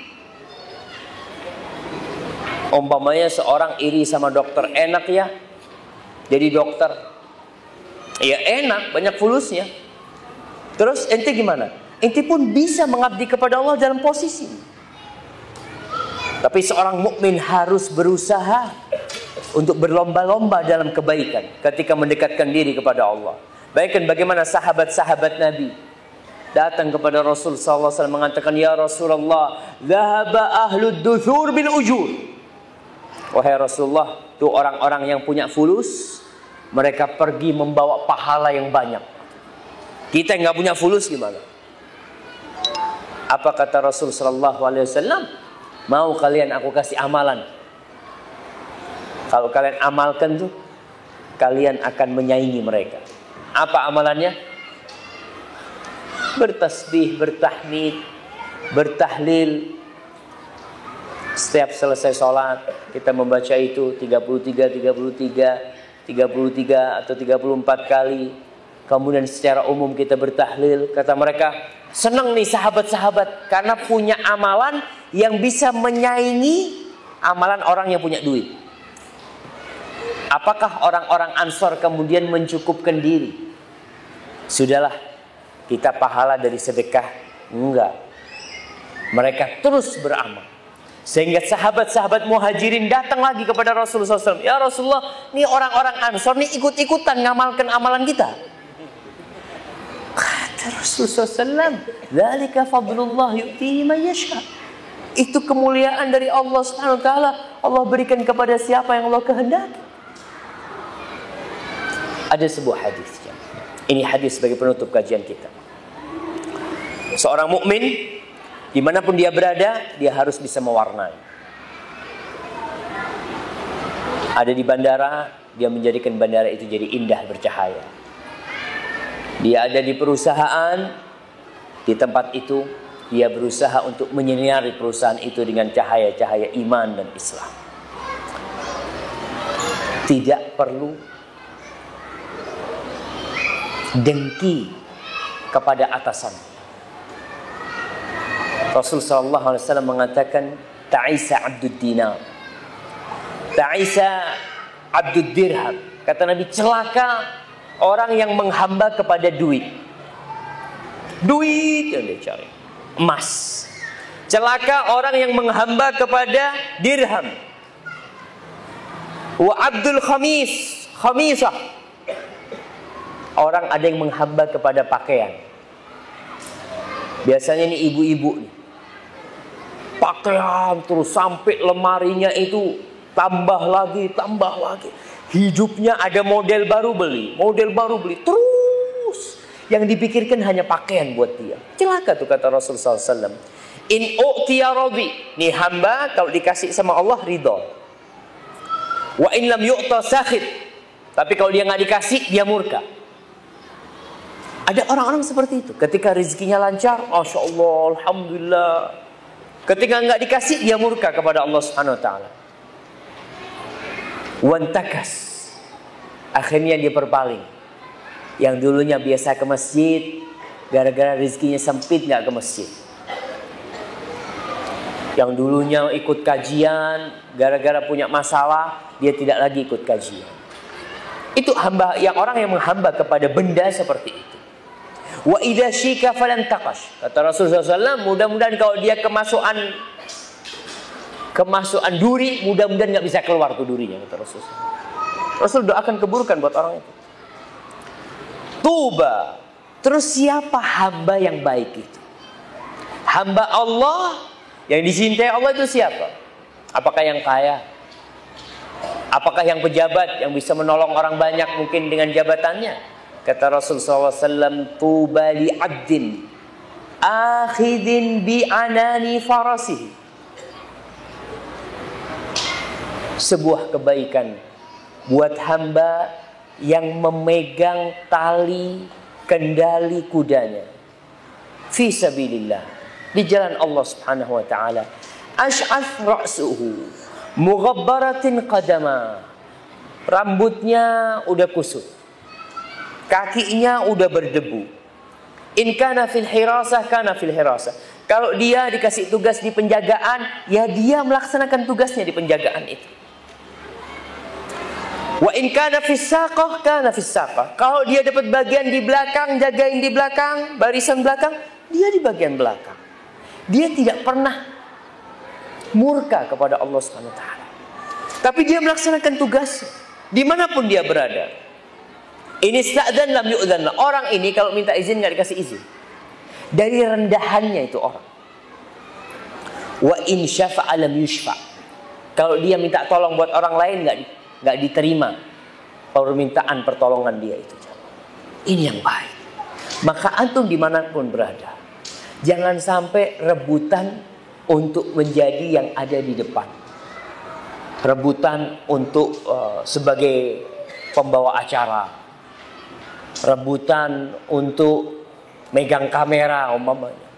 Umpamanya seorang iri sama dokter, enak ya jadi dokter, ya enak, banyak fulusnya. Terus ente gimana? Ente pun bisa mengabdi kepada Allah dalam posisi. Tapi seorang mukmin harus berusaha untuk berlomba-lomba dalam kebaikan ketika mendekatkan diri kepada Allah. Bayangkan bagaimana sahabat-sahabat Nabi datang kepada Rasul sallallahu alaihi wasallam mengatakan, "Ya Rasulullah, dhahaba ahlud duthur bil ujur." Wahai Rasulullah, itu orang-orang yang punya fulus, mereka pergi membawa pahala yang banyak. Kita yang nggak punya fulus gimana? Apa kata Rasul sallallahu alaihi wasallam? Mau kalian aku kasih amalan? Kalau kalian amalkan tuh, kalian akan menyaingi mereka. Apa amalannya? Bertasbih, bertahmid, bertahlil. Setiap selesai sholat, kita membaca itu 33 atau 34 kali. Kemudian secara umum kita bertahlil. Kata mereka, senang nih sahabat-sahabat karena punya amalan yang bisa menyaingi amalan orang yang punya duit. Apakah orang-orang Ansor kemudian mencukupkan diri? Sudahlah, kita pahala dari sedekah. Enggak. Mereka terus beramal. Sehingga sahabat-sahabat muhajirin datang lagi kepada Rasulullah SAW. Ya Rasulullah, ini orang-orang Ansor nih ikut-ikutan ngamalkan amalan kita. Kata Rasulullah SAW, "Dzalika fadlullah yu'tihi man yasha." Itu kemuliaan dari Allah Subhanahu wa taala. Allah berikan kepada siapa yang Allah kehendaki. Ada sebuah hadis. Ini hadis sebagai penutup kajian kita. Seorang mukmin dimanapun dia berada, dia harus bisa mewarnai. Ada di bandara, dia menjadikan bandara itu jadi indah bercahaya. Dia ada di perusahaan, di tempat itu, dia berusaha untuk menyinari perusahaan itu dengan cahaya-cahaya iman dan Islam. Tidak perlu dengki kepada atasan. Rasul sallallahu alaihi wasallam mengatakan, "Ta'isa 'abdud dinar, ta'isa 'abdud dirham." Kata Nabi, celaka orang yang menghamba kepada duit. Duit yang dia cari, emas. Celaka orang yang menghamba kepada dirham. Wa 'abdul khamis, khamisah. Orang ada yang menghamba kepada pakaian. Biasanya ini ibu-ibu nih. pakaian terus sampai lemarinya itu tambah lagi. Hidupnya ada model baru beli, terus. Yang dipikirkan hanya pakaian buat dia. Celaka tuh kata Rasulullah SAW. In u'tiya radi. Nih hamba kalau dikasih sama Allah ridho. Wa in lam yu'ta sakhit. Tapi kalau dia nggak dikasih, dia murka. Ada orang-orang seperti itu. Ketika rezekinya lancar, Masya Allah, Alhamdulillah. Ketika nggak dikasih, dia murka kepada Allah Subhanahu Wa Taala. Wantakas. Akhirnya dia berpaling. Yang dulunya biasa ke masjid, gara-gara rezekinya sempit nggak ke masjid. Yang dulunya ikut kajian, gara-gara punya masalah, dia tidak lagi ikut kajian. Itu hamba, yang orang yang menghamba kepada benda seperti itu. Wa idza syika falan taqash. Kata Rasulullah SAW, mudah-mudahan kalau dia kemasukan duri, mudah-mudahan nggak bisa keluar tuh durinya, kata Rasulullah. Rasul doakan keburukan buat orang itu. Tuba. Terus siapa hamba yang baik itu? Hamba Allah yang dicintai Allah itu siapa? Apakah yang kaya? Apakah yang pejabat yang bisa menolong orang banyak mungkin dengan jabatannya? Kata Rasulullah SAW, tuba li abdin akhidin bi anani farasihi. Sebuah kebaikan buat hamba yang memegang tali kendali kudanya fi sabilillah, di jalan Allah Subhanahu wa taala. Ash'ath ra'suhu mughabbaratin qadama. Rambutnya udah kusut, kakinya udah berdebu. In kana fil hirasah kana fil hirasah. Kalau dia dikasih tugas di penjagaan, ya dia melaksanakan tugasnya di penjagaan itu. Wa in kana fis saqah kana fis saqah. Kalau dia dapat bagian di belakang, jagain di belakang, barisan belakang, dia di bagian belakang. Dia tidak pernah murka kepada Allah Subhanahu wa taala. Tapi dia melaksanakan tugas dimanapun dia berada. Ini sta'dzan lam yu'dzan. Orang ini kalau minta izin nggak dikasih izin. Dari rendahannya itu orang. Wa in syafa'a lam yushfa'. Kalau dia minta tolong buat orang lain nggak diterima permintaan pertolongan dia itu. Ini yang baik. Maka antum dimanapun berada, jangan sampai rebutan untuk menjadi yang ada di depan. Rebutan untuk sebagai pembawa acara. Rebutan untuk megang kamera umpamanya.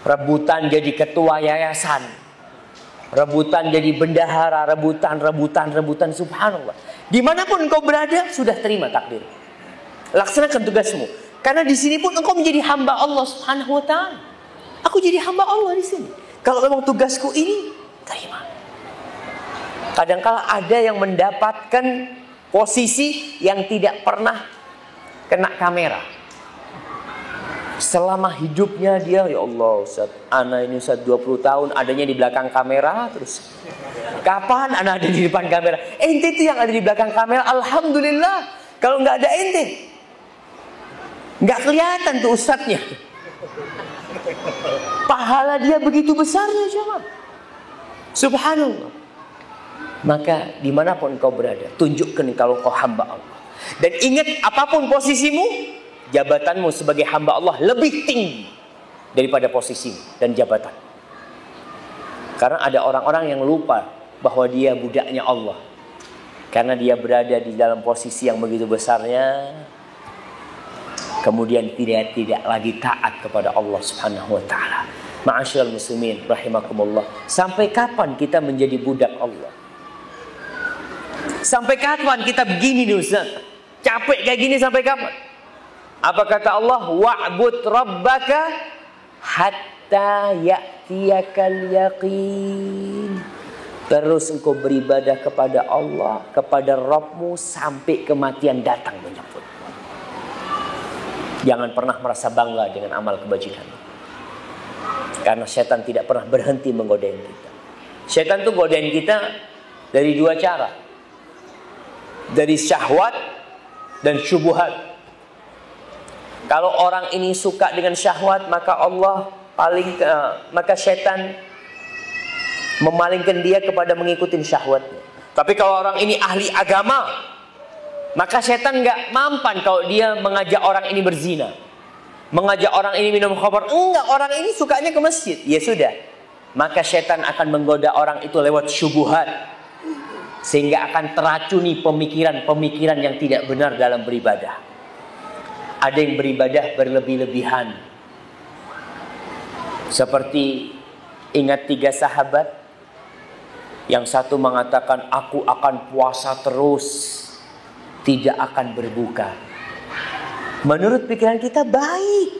Rebutan jadi ketua yayasan. Rebutan jadi bendahara, rebutan, subhanallah. Dimanapun engkau berada, sudah terima takdir. Laksanakan tugasmu. Karena di sini pun engkau menjadi hamba Allah Subhanahu wa taala. Aku jadi hamba Allah di sini. Kalau memang tugasku ini, terima. Kadang-kala ada yang mendapatkan posisi yang tidak pernah kena kamera. Selama hidupnya dia, ya Allah Ustaz, ana ini Ustaz 20 tahun adanya di belakang kamera terus. Kapan ana ada di depan kamera? Ente itu yang ada di belakang kamera, alhamdulillah. Kalau nggak ada ente, nggak kelihatan tuh ustadznya. Pahala dia begitu besarnya jemaah. Subhanallah. Maka dimanapun kau berada, tunjukkan kalau kau hamba Allah. Dan ingat, apapun posisimu, jabatanmu sebagai hamba Allah lebih tinggi daripada posisimu dan jabatan. Karena ada orang-orang yang lupa bahwa dia budaknya Allah. Karena dia berada di dalam posisi yang begitu besarnya, kemudian tidak lagi taat kepada Allah Subhanahu wa taala. Ma'asyiral muslimin rahimakumullah. Sampai kapan kita menjadi budak Allah? Sampai kapan kita begini nih Ustaz? Capek kayak gini sampai kapan? Apa kata Allah? Wa'bud rabbaka hatta ya'tiyakal yaqin. Terus engkau beribadah kepada Allah, kepada Rabbmu sampai kematian datang menyebut. Jangan pernah merasa bangga dengan amal kebajikan. Karena setan tidak pernah berhenti menggodain kita. Setan tuh godain kita dari dua cara. Dari syahwat dan syubhat. Kalau orang ini suka dengan syahwat, maka setan memalingkan dia kepada mengikuti syahwatnya. Tapi kalau orang ini ahli agama, maka setan nggak mampan kalau dia mengajak orang ini berzina, mengajak orang ini minum khamar. Enggak, orang ini sukanya ke masjid. Ya sudah, maka setan akan menggoda orang itu lewat syubhat, sehingga akan teracuni pemikiran-pemikiran yang tidak benar dalam beribadah. Ada yang beribadah berlebih-lebihan, seperti ingat 3 sahabat. Yang satu mengatakan, aku akan puasa terus, tidak akan berbuka. Menurut pikiran kita baik.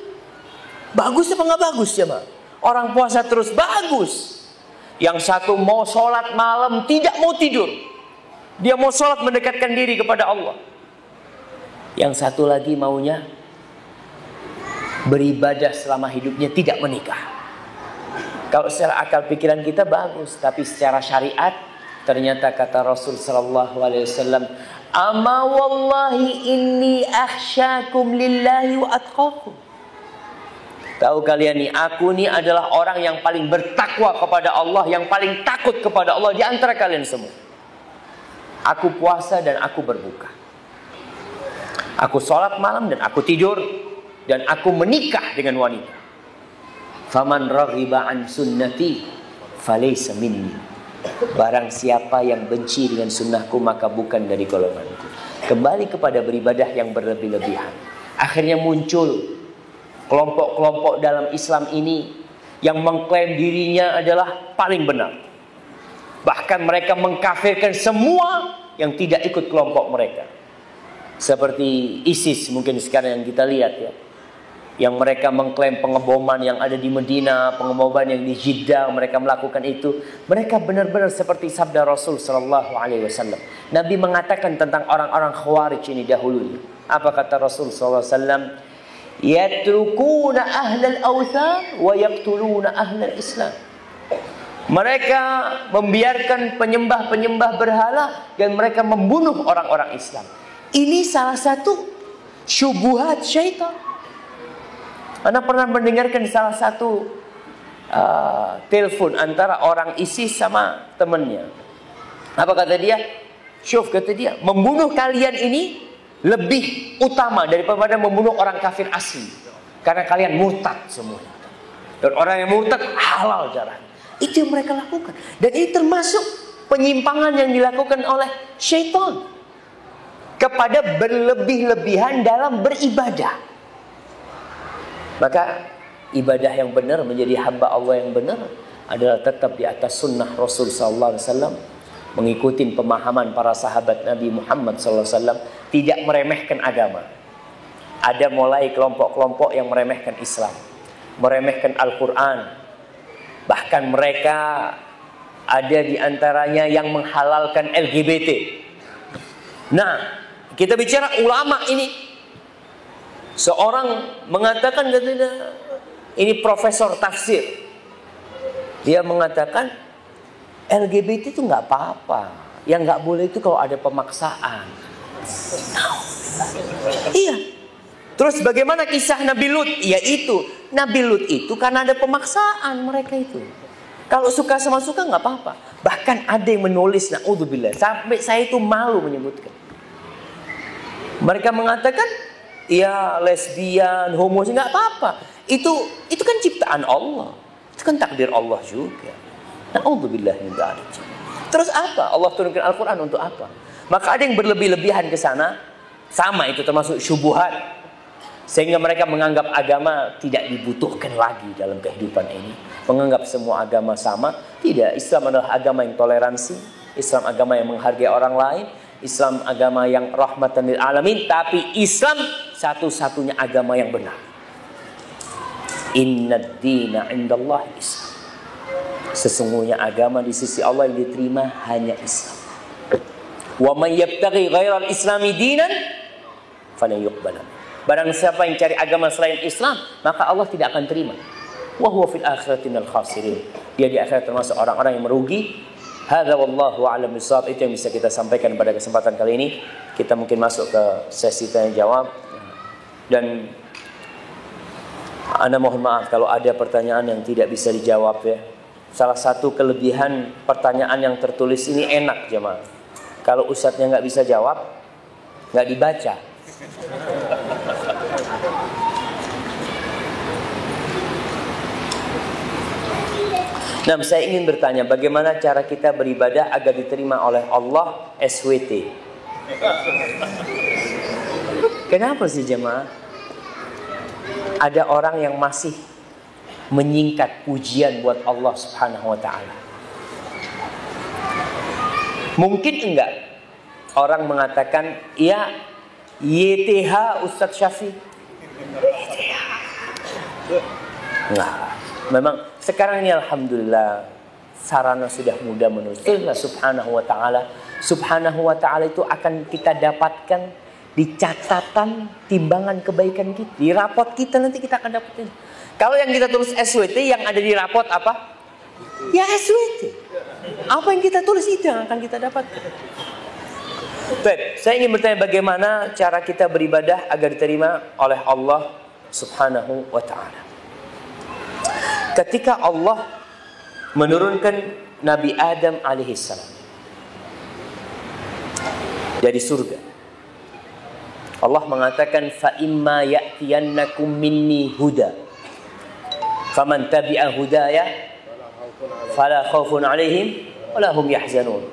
Bagus apa nggak bagus ya, Mak? Orang puasa terus bagus. Yang satu mau sholat malam, tidak mau tidur. Dia mau sholat mendekatkan diri kepada Allah. Yang satu lagi maunya beribadah selama hidupnya, tidak menikah. Kalau secara akal pikiran kita bagus, tapi secara syariat ternyata kata Rasul sallallahu alaihi wasallam, "Ama wallahi inni akhsyakum lillahi wa atqakum." Tahu kalian nih, aku nih adalah orang yang paling bertakwa kepada Allah, yang paling takut kepada Allah di antara kalian semua. Aku puasa dan aku berbuka. Aku sholat malam dan aku tidur, dan aku menikah dengan wanita. Faman raghiba an sunnati falaysa minni. Barang siapa yang benci dengan sunnahku, maka bukan dari golonganku. Kembali kepada beribadah yang berlebih-lebihan. Akhirnya muncul kelompok-kelompok dalam Islam ini yang mengklaim dirinya adalah paling benar. Bahkan mereka mengkafirkan semua yang tidak ikut kelompok mereka. Seperti ISIS mungkin sekarang yang kita lihat ya, yang mereka mengklaim pengeboman yang ada di Medina, pengeboman yang di Jeddah, mereka melakukan itu. Mereka benar-benar seperti sabda Rasul sallallahu alaihi wasallam. Nabi mengatakan tentang orang-orang Khawarij ini dahulunya. Apa kata Rasul sallallahu alaihi wasallam? Yatrukuna ahlal awthan wa yaqtuluna ahlal Islam. Mereka membiarkan penyembah-penyembah berhala dan mereka membunuh orang-orang Islam. Ini salah satu syubhat syaitan. Anda pernah mendengarkan salah satu telepon antara orang ISIS sama temannya. Apa kata dia? Syuf, kata dia, membunuh kalian ini lebih utama daripada membunuh orang kafir asli. Karena kalian murtad semua. Dan orang yang murtad halal darahnya. Itu yang mereka lakukan. Dan ini termasuk penyimpangan yang dilakukan oleh syaitan kepada berlebih-lebihan dalam beribadah. Maka ibadah yang benar, menjadi hamba Allah yang benar adalah tetap di atas sunnah Rasul sallallahu alaihi wasallam, mengikuti pemahaman para sahabat Nabi Muhammad sallallahu alaihi wasallam, tidak meremehkan agama. Ada mulai kelompok-kelompok yang meremehkan Islam, meremehkan Al-Quran. Bahkan mereka ada di antaranya yang menghalalkan LGBT. Nah, kita bicara ulama ini. Seorang mengatakan, ini profesor tafsir, dia mengatakan LGBT itu nggak apa-apa, yang nggak boleh itu kalau ada pemaksaan. Iya. Terus bagaimana kisah Nabi Lut? Yaitu Nabi Lut itu karena ada pemaksaan mereka itu. Kalau suka sama suka nggak apa-apa. Bahkan ada yang menulis, naudzubillah, sampai saya itu malu menyebutkan. Mereka mengatakan, ya lesbian, homo, nggak apa-apa. Itu kan ciptaan Allah. Itu kan takdir Allah juga. Na'udzubillah min dzalik. Terus apa? Allah turunkan Al-Quran untuk apa? Maka ada yang berlebih-lebihan ke sana. Sama, itu termasuk syubhat. Sehingga mereka menganggap agama tidak dibutuhkan lagi dalam kehidupan ini. Menganggap semua agama sama. Tidak, Islam adalah agama yang toleransi. Islam agama yang menghargai orang lain. Islam agama yang rahmatan lil alamin. Tapi Islam satu-satunya agama yang benar. Innad dina indallahi Islam. Sesungguhnya agama di sisi Allah yang diterima hanya Islam. Wa may yabtaghi ghairal islami dinan falan yuqbal. Barang siapa yang cari agama selain Islam, maka Allah tidak akan terima. Wa huwa fil akhirati minal khasirin. Dia di akhirat termasuk orang-orang yang merugi. Hadza wallahu a'lam bissawab. Itu yang bisa kita sampaikan pada kesempatan kali ini. Kita mungkin masuk ke sesi tanya jawab. Dan Anda mohon maaf kalau ada pertanyaan yang tidak bisa dijawab ya. salah satu kelebihan pertanyaan yang tertulis ini enak jemaah. Kalau ustadznya nggak bisa jawab, nggak dibaca. Nah, saya ingin bertanya, bagaimana cara kita beribadah agar diterima oleh Allah SWT? Kenapa sih jemaah? Ada orang yang masih menyingkat pujian buat Allah Subhanahu wa ta'ala. Mungkin enggak orang mengatakan, ya YTH Ustadz Syafiq. Nah, memang sekarang ini alhamdulillah sarana sudah mudah menulis Subhanahu wa ta'ala. Subhanahu wa ta'ala itu akan kita dapatkan di catatan timbangan kebaikan kita. Di rapot kita nanti kita akan dapetin. Kalau yang kita tulis SWT, yang ada di rapot apa? Ya SWT. Apa yang kita tulis itu yang akan kita dapatkan. Baik, saya ingin bertanya bagaimana cara kita beribadah agar diterima oleh Allah Subhanahu wa ta'ala. Ketika Allah menurunkan Nabi Adam alaihissalam dari surga, Allah mengatakan, fa imma ya'tiyannakum minni huda faman tabi'a hudaya fala khaufun 'alaihim wala hum yahzanun.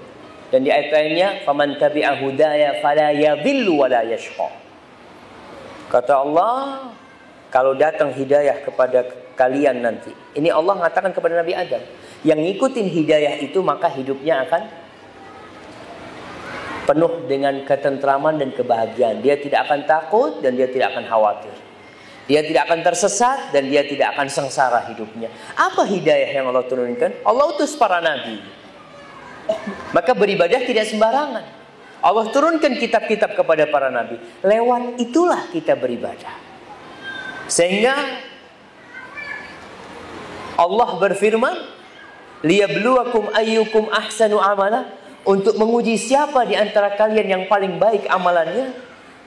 Dan di ayat lainnya, faman tabi'a hudaya fala yadhillu wala yashqa. Kata Allah, kalau datang hidayah kepada kalian nanti, ini Allah mengatakan kepada Nabi Adam, yang ngikutin hidayah itu maka hidupnya akan penuh dengan ketentraman dan kebahagiaan. Dia tidak akan takut dan dia tidak akan khawatir. Dia tidak akan tersesat dan dia tidak akan sengsara hidupnya. Apa hidayah yang Allah turunkan? Allah utus para nabi. Maka beribadah tidak sembarangan. Allah turunkan kitab-kitab kepada para nabi. Lewat itulah kita beribadah. Sehingga Allah berfirman, liyabluwakum ayyukum ahsanu amala, untuk menguji siapa di antara kalian yang paling baik amalannya.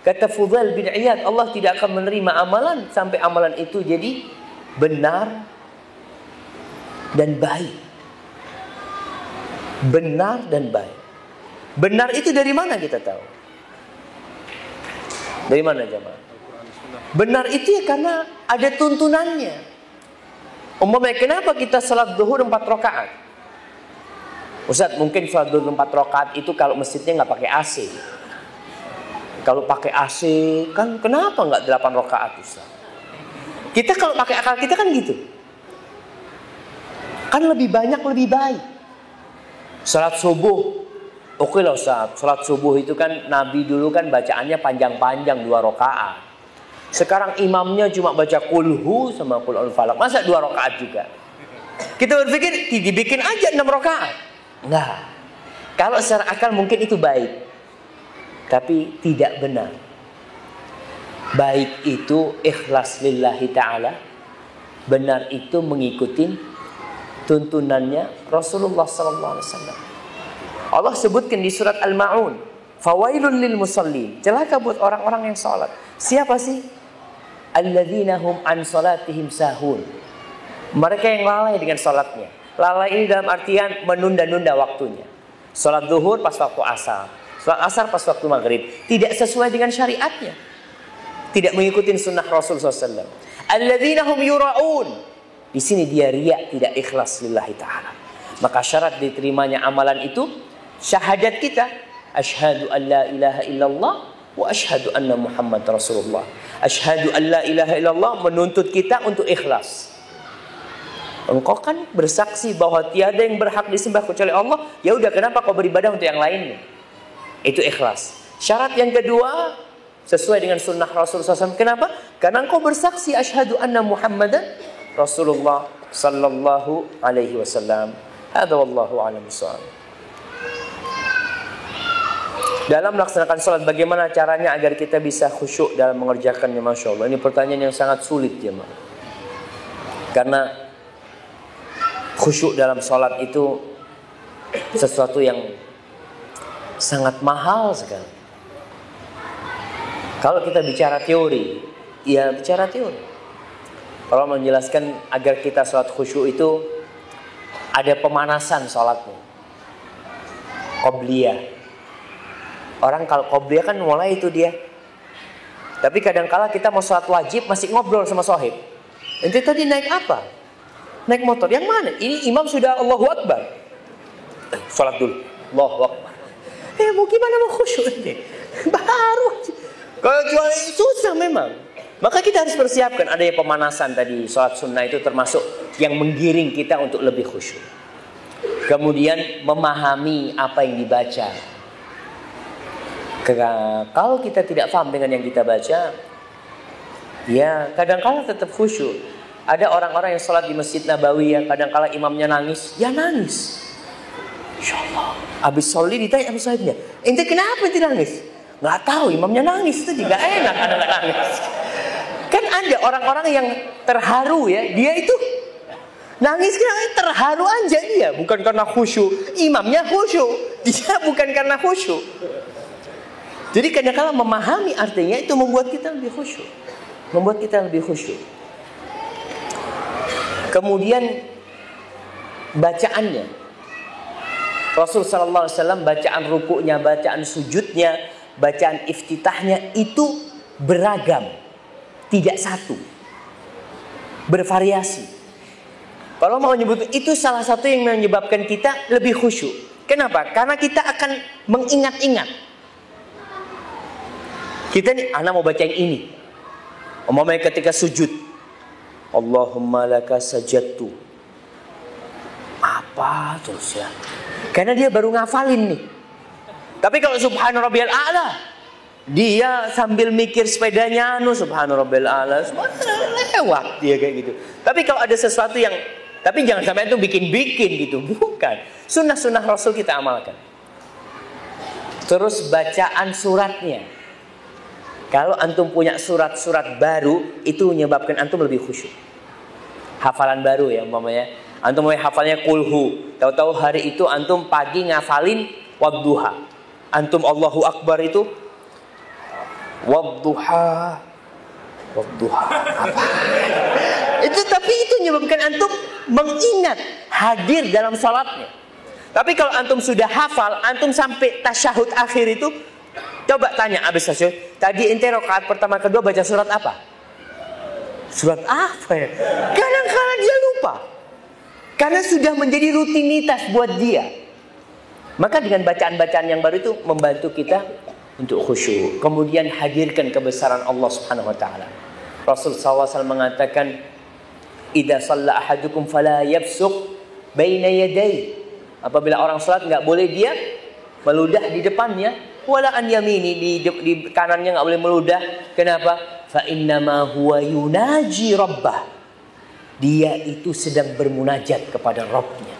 Kata Fudail bin Iyad, Allah tidak akan menerima amalan sampai amalan itu jadi benar dan baik. Benar dan baik. Benar itu dari mana kita tahu? Dari mana jemaah? Benar itu ya karena ada tuntunannya. Umpamanya kenapa kita salat zuhur 4 rakaat? Ustaz, mungkin salat zuhur 4 rakaat itu kalau masjidnya nggak pakai AC. Kalau pakai AC kan kenapa nggak 8 rakaat Ustaz? Kita kalau pakai akal kita kan gitu. Kan lebih banyak lebih baik. Salat subuh, oke lah Ustaz. Salat subuh itu kan Nabi dulu kan bacaannya panjang-panjang 2 rakaat. Sekarang imamnya cuma baca kulhu sama qul al-falaq. Masa 2 rakaat juga? Kita berpikir dibikin aja 6 rakaat. Enggak. Kalau secara akal mungkin itu baik. Tapi tidak benar. Baik itu ikhlas lillahi ta'ala. Benar itu mengikuti tuntunannya Rasulullah sallallahu alaihi wasallam. Allah sebutkan di surat Al-Ma'un, fawailun lil musallin. Celaka buat orang-orang yang salat. Siapa sih? Alladzina hum an salatihim sahun. Mereka yang lalai dengan salatnya. Lalai ini dalam artian menunda-nunda waktunya. Salat zuhur pas waktu asar, salat asar pas waktu maghrib. Tidak sesuai dengan syariatnya. Tidak mengikuti sunnah Rasul SAW. Alladzina hum yura'un. Di sini dia riya, tidak ikhlas lillahi ta'ala. Maka syarat diterimanya amalan itu syahadat kita. Asyhadu an la ilaha illallah wa asyhadu anna Muhammad Rasulullah. Asyhadu an la ilaha illallah menuntut kita untuk ikhlas. Engkau kan bersaksi bahwa tiada yang berhak disembah kecuali Allah. Ya udah, kenapa kau beribadah untuk yang lainnya? Itu ikhlas. Syarat yang kedua sesuai dengan sunnah Rasulullah SAW. Kenapa? Karena engkau bersaksi asyhadu anna Muhammadan Rasulullah sallallahu alaihi wasallam. Hadza wallahu a'lam bissawab. Dalam melaksanakan salat, bagaimana caranya agar kita bisa khusyuk dalam mengerjakannya? Masya Allah, ini pertanyaan yang sangat sulit ya, Ma. Karena khusyuk dalam salat itu sesuatu yang sangat mahal sekali. Kalau kita bicara teori, ya bicara teori. Kalau menjelaskan agar kita salat khusyuk itu Ada pemanasan sholatnya. Qobliyah. Orang kalau qobliyah kan mulai itu dia. Tapi kadang-kala kita mau sholat wajib masih ngobrol sama sohib. Ente tadi naik apa? Naik motor. Yang mana? Ini imam sudah Allahu Akbar. Sholat dulu. Allahu Akbar. Mau gimana mau khusyuk ini? Baru. Kalau jual susah memang. Maka kita harus persiapkan. Adanya pemanasan tadi. Sholat sunnah itu termasuk yang menggiring kita untuk lebih khusyuk. Kemudian memahami apa yang dibaca. Kalau kita tidak paham dengan yang kita baca, ya kadang-kala tetap khusyuk. Ada orang-orang yang sholat di Masjid Nabawi ya, kadang-kala imamnya nangis, ya nangis. Insya Allah. Habis sholat ditanya sama sahibnya, ente kenapa ente nangis? Nggak tahu, imamnya nangis itu juga enak ada nggak nangis. Kan ada orang-orang yang terharu ya, dia itu nangis karena terharu aja dia, bukan karena khusyuk. Imamnya khusyuk, dia bukan karena khusyuk. Jadi kadang-kala memahami artinya itu membuat kita lebih khusyuk. Membuat kita lebih khusyuk. Kemudian bacaannya. Rasul sallallahu alaihi wasallam bacaan rukuknya, bacaan sujudnya, bacaan iftitahnya itu beragam. Tidak satu. Bervariasi. Kalau mau menyebut itu salah satu yang menyebabkan kita lebih khusyuk. Kenapa? Karena kita akan mengingat-ingat. Kita nih, anak mau baca yang ini. Umpamanya ketika sujud, Allahumma laka sajadtu. Apa terus ya? Karena dia baru ngafalin nih. Tapi kalau subhana rabbiyal a'la, dia sambil mikir sepedanya, subhana rabbiyal a'la, lewat dia kayak gitu. Tapi kalau ada sesuatu yang, tapi jangan sampai itu bikin-bikin gitu, bukan. Sunnah-sunnah Rasul kita amalkan. Terus bacaan suratnya. Kalau antum punya surat-surat baru, itu menyebabkan antum lebih khusyuk. Hafalan baru ya umpamanya. Antum mau hafalnya kulhu. Tahu-tahu hari itu antum pagi ngafalin wadduha. Antum Allahu Akbar itu wadduha. Wadduha. Apa? Itu tapi itu menyebabkan antum mengingat, hadir dalam salatnya. Tapi kalau antum sudah hafal, antum sampai tasyahud akhir itu, coba tanya abis tasyahud, tadi ente rakaat pertama kedua baca surat apa? Surat apa ya? Kadang-kadang dia lupa. Karena sudah menjadi rutinitas buat dia. Maka dengan bacaan-bacaan yang baru itu membantu kita untuk khusyuk. Kemudian hadirkan kebesaran Allah Subhanahu wa taala. Rasul SAW mengatakan, "Idza shalla ahadukum fala yafsuq baina yaday." Apabila orang salat enggak boleh dia meludah di depannya, wala an yamini, di kanannya enggak boleh meludah. Kenapa? Fa innama huwa yunaji rabbah. Dia itu sedang bermunajat kepada Rabbnya.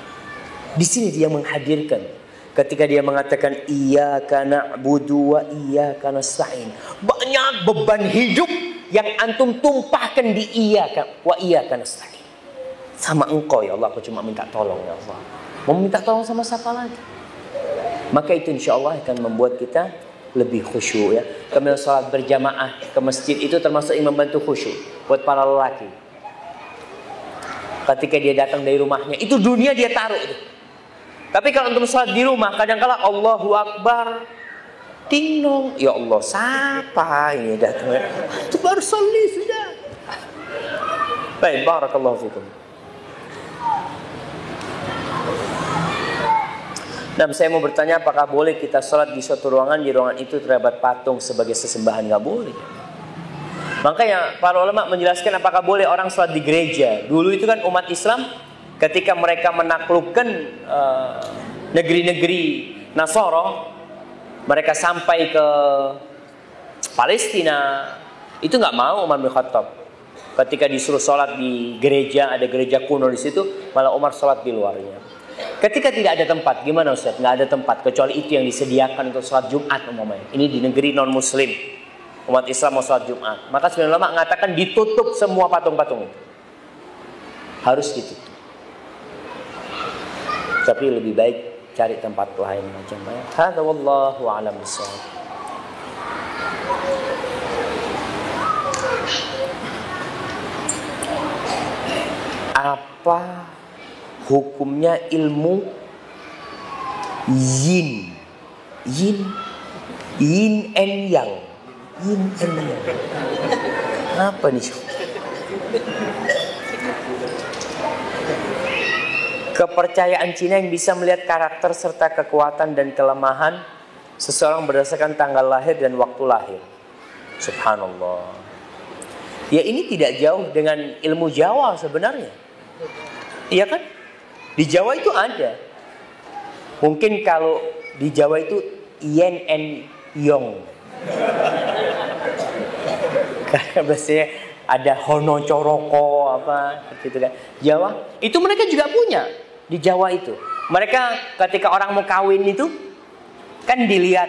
Di sini dia menghadirkan ketika dia mengatakan iyyaka na'budu wa iyyaka nasta'in. Banyak beban hidup yang antum tumpahkan di iyyaka wa iyyaka nasta'in. Sama engkau ya Allah, aku cuma minta tolong ya Allah. Mau minta tolong sama siapa lagi? Maka itu insya Allah akan membuat kita lebih khusyuk ya. Kemudian salat berjamaah ke masjid itu termasuk yang membantu khusyuk buat para lelaki. Ketika dia datang dari rumahnya, itu dunia dia taruh itu. Tapi kalau untuk salat di rumah, kadang-kala Allahu Akbar, ting dong, ya Allah, siapa ini datang? Itu baru sholli sudah. Baik, barakallahu fikum. Dan saya mau bertanya, apakah boleh kita sholat di suatu ruangan, di ruangan itu terdapat patung sebagai sesembahan? Nggak boleh. Makanya para ulama menjelaskan apakah boleh orang sholat di gereja. Dulu itu kan umat Islam ketika mereka menaklukkan negeri-negeri Nasara, mereka sampai ke Palestina, itu nggak mau Umar bin Khattab. Ketika disuruh sholat di gereja, ada gereja kuno di situ, malah Umar sholat di luarnya. Ketika tidak ada tempat, gimana Ustaz? Nggak ada tempat, kecuali itu yang disediakan untuk sholat Jumat umpamanya. Ini di negeri non-Muslim. Umat Islam mau sholat Jumat. Maka sebenarnya ulama mengatakan ditutup semua patung-patung itu. Harus ditutup. Tapi lebih baik cari tempat lain macam mana. Hadza wallahu a'lam bishawab. Apa hukumnya ilmu yin. Yin and yang. Yin and yang. Apa nih? Kepercayaan Cina yang bisa melihat karakter serta kekuatan dan kelemahan seseorang berdasarkan tanggal lahir dan waktu lahir. Subhanallah. Ya, ini tidak jauh dengan ilmu Jawa sebenarnya. Iya kan? Di Jawa itu ada. Mungkin kalau di Jawa itu yin and yang. Karena biasanya ada hono coroko apa gitu kan. Jawa itu mereka juga punya. Di Jawa itu mereka ketika orang mau kawin itu kan dilihat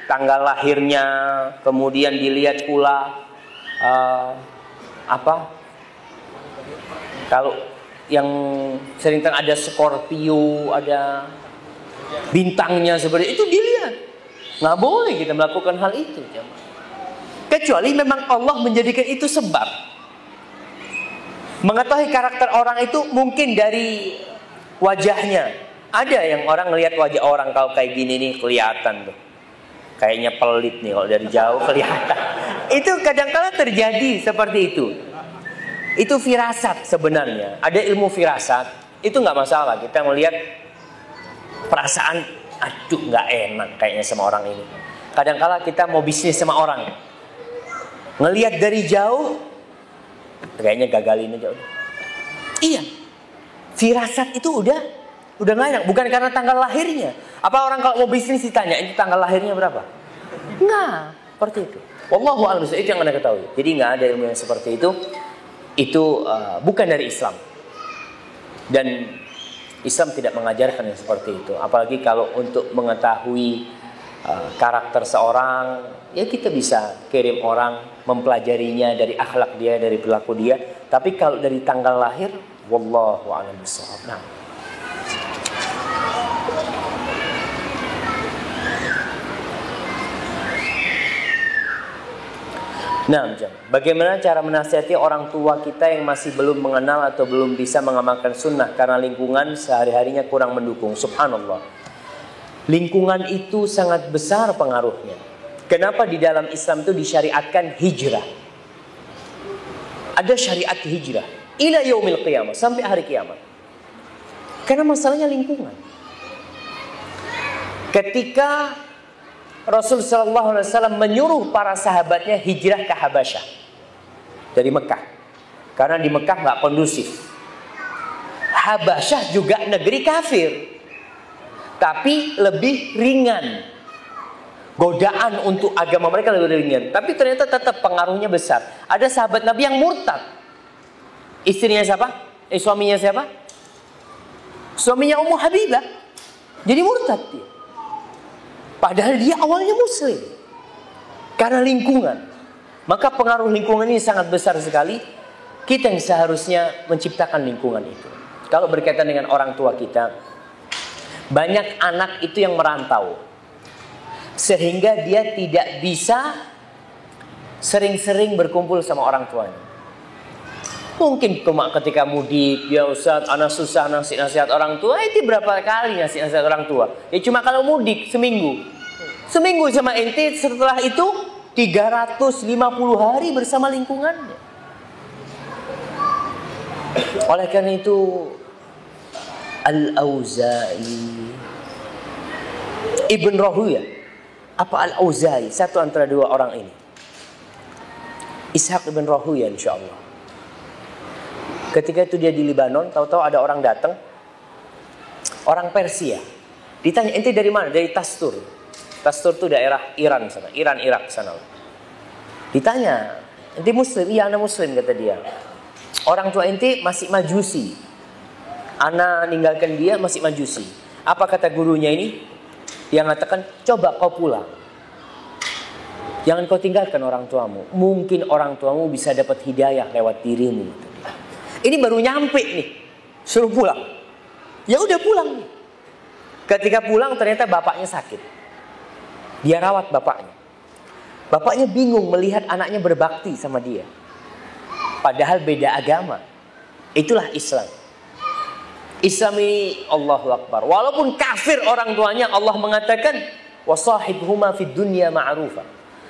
tanggal lahirnya, kemudian dilihat pula kalau yang sering ada Scorpio, ada bintangnya seperti itu dilihat. Nggak boleh kita melakukan hal itu, kecuali memang Allah menjadikan itu sebab. Mengetahui karakter orang itu mungkin dari wajahnya. Ada yang orang ngelihat wajah orang kalau kayak gini nih kelihatan tuh. Kayaknya pelit nih kalau dari jauh kelihatan. Itu kadang-kala terjadi seperti itu. Itu firasat sebenarnya. Ada ilmu firasat. Itu nggak masalah. Kita melihat perasaan, aduh nggak enak kayaknya sama orang ini. Kadang-kala kita mau bisnis sama orang, ngelihat dari jauh, kayaknya gagalin aja udah. Iya. Firasat itu udah nggak enak. Bukan karena tanggal lahirnya. Apa orang kalau mau bisnis ditanya itu tanggal lahirnya berapa? Enggak, seperti itu. Wallahu a'lam bishawab, itu yang Anda ketahui. Jadi nggak ada ilmu yang seperti itu. Itu bukan dari Islam. Dan Islam tidak mengajarkan yang seperti itu. Apalagi kalau untuk mengetahui karakter seorang, ya kita bisa kirim orang mempelajarinya dari akhlak dia, dari perilaku dia. Tapi kalau dari tanggal lahir, wallahu a'lam bishawab. Nah, bagaimana cara menasihati orang tua kita yang masih belum mengenal atau belum bisa mengamalkan sunnah karena lingkungan sehari-harinya kurang mendukung? Subhanallah. Lingkungan itu sangat besar pengaruhnya. Kenapa di dalam Islam itu disyariatkan hijrah? Ada syariat hijrah ila yaumil qiyamah, sampai hari kiamat. Karena masalahnya lingkungan. Ketika Rasul sallallahu alaihi wasallam menyuruh para sahabatnya hijrah ke Habasyah dari Mekah, karena di Mekah nggak kondusif. Habasyah juga negeri kafir, tapi lebih ringan. Godaan untuk agama mereka lebih ringan, tapi ternyata tetap pengaruhnya besar. Ada sahabat Nabi yang murtad. Istrinya siapa? Suaminya siapa? Suaminya Ummu Habibah. Jadi murtad dia. Padahal dia awalnya muslim. Karena lingkungan. Maka pengaruh lingkungan ini sangat besar sekali. Kita yang seharusnya menciptakan lingkungan itu. Kalau berkaitan dengan orang tua kita, banyak anak itu yang merantau. Sehingga dia tidak bisa sering-sering berkumpul sama orang tuanya. Mungkin cuma ketika mudik, ya Ustaz, anak susah nasihat orang tua. Itu berapa kali nasihat orang tua? Ya cuma kalau mudik seminggu. Seminggu sama ente, setelah itu 350 hari bersama lingkungannya. Oleh karena itu Al-Auza'i, Ibn Rahuyah, apa Al-Auza'i, satu antara dua orang ini, Ishaq Ibn Rahuyah insyaallah. Ketika itu dia di Lebanon, tahu-tahu ada orang datang, orang Persia. Ditanya, ente dari mana? Dari Tastur. Tastur itu daerah Iran sana, Iran Irak sana. Ditanya, ente muslim? Iya, anak muslim, kata dia. Orang tua ente masih majusi. Anak ninggalkan dia masih majusi. Apa kata gurunya ini? Yang mengatakan, coba kau pulang. Jangan kau tinggalkan orang tuamu. Mungkin orang tuamu bisa dapat hidayah lewat dirimu. Ini baru nyampe nih, suruh pulang. Ya udah pulang. Ketika pulang ternyata bapaknya sakit. Dia rawat bapaknya. Bapaknya bingung melihat anaknya berbakti sama dia. Padahal beda agama. Itulah Islam. Islam ini Allahu Akbar. Walaupun kafir orang tuanya, Allah mengatakan wasahibhuma fid dunya ma'rufa.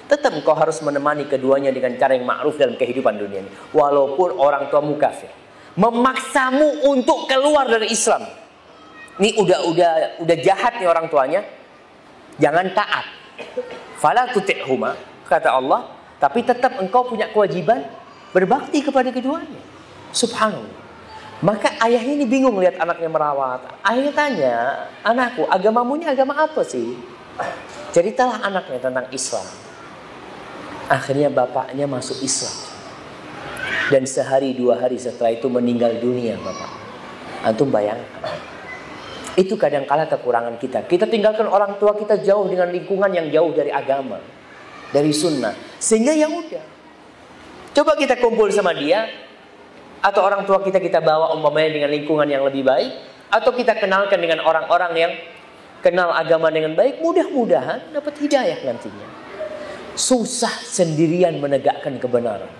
Tetap engkau harus menemani keduanya dengan cara yang ma'ruf dalam kehidupan dunia ini. Walaupun orang tuamu kafir, memaksamu untuk keluar dari Islam. Ini udah jahat nih orang tuanya. Jangan taat. Fala tuti'huma, kata Allah, tapi tetap engkau punya kewajiban berbakti kepada keduanya. Subhanallah. Maka ayahnya ini bingung lihat anaknya merawat. Ayahnya tanya, anakku, agamamu ini agama apa sih? Ceritalah anaknya tentang Islam. Akhirnya bapaknya masuk Islam. Dan sehari 2 hari setelah itu meninggal dunia bapak. Antum bayangkan. Itu kadang-kala kekurangan kita. Kita tinggalkan orang tua kita jauh dengan lingkungan yang jauh dari agama, dari sunnah. Sehingga ya udah. Coba kita kumpul sama dia. Atau orang tua kita bawa umpamanya dengan lingkungan yang lebih baik. Atau kita kenalkan dengan orang-orang yang kenal agama dengan baik. Mudah-mudahan dapat hidayah nantinya. Susah sendirian menegakkan kebenaran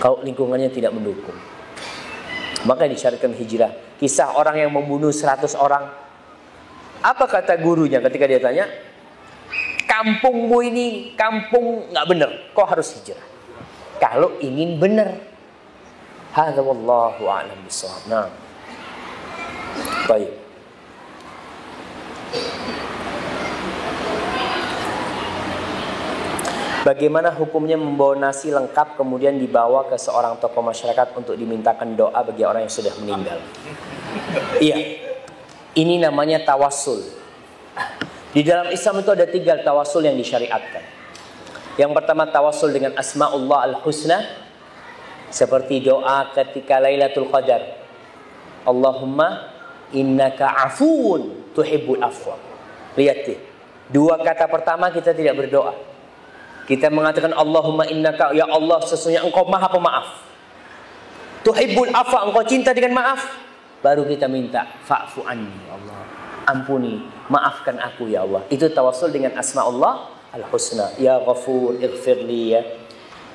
kalau lingkungannya tidak mendukung. Maka disyariatkan hijrah. Kisah orang yang membunuh 100 orang. Apa kata gurunya ketika dia tanya? Kampungmu ini kampung gak benar, kau harus hijrah kalau ingin benar. Hadza wallahu a'lam bishawab. Nah. Baik. Bagaimana hukumnya membawa nasi lengkap kemudian dibawa ke seorang tokoh masyarakat untuk dimintakan doa bagi orang yang sudah meninggal? Iya. Ini namanya tawassul. Di dalam Islam itu ada 3 tawassul yang disyariatkan. Yang pertama tawassul dengan asma'ullah al-husna. Seperti doa ketika Lailatul Qadar. Allahumma innaka afuun tuhibbul afwa. Lihat deh. 2 kata pertama kita tidak berdoa. Kita mengatakan Allahumma innaka, ya Allah sesungguhnya engkau maha pemaaf. Tuhibbul afwa, engkau cinta dengan maaf. Baru kita minta fa'fu anni, Allah. Ampuni, maafkan aku ya Allah. Itu tawassul dengan asma'ullah al-husna. Ya Ghafur, ighfirli ya.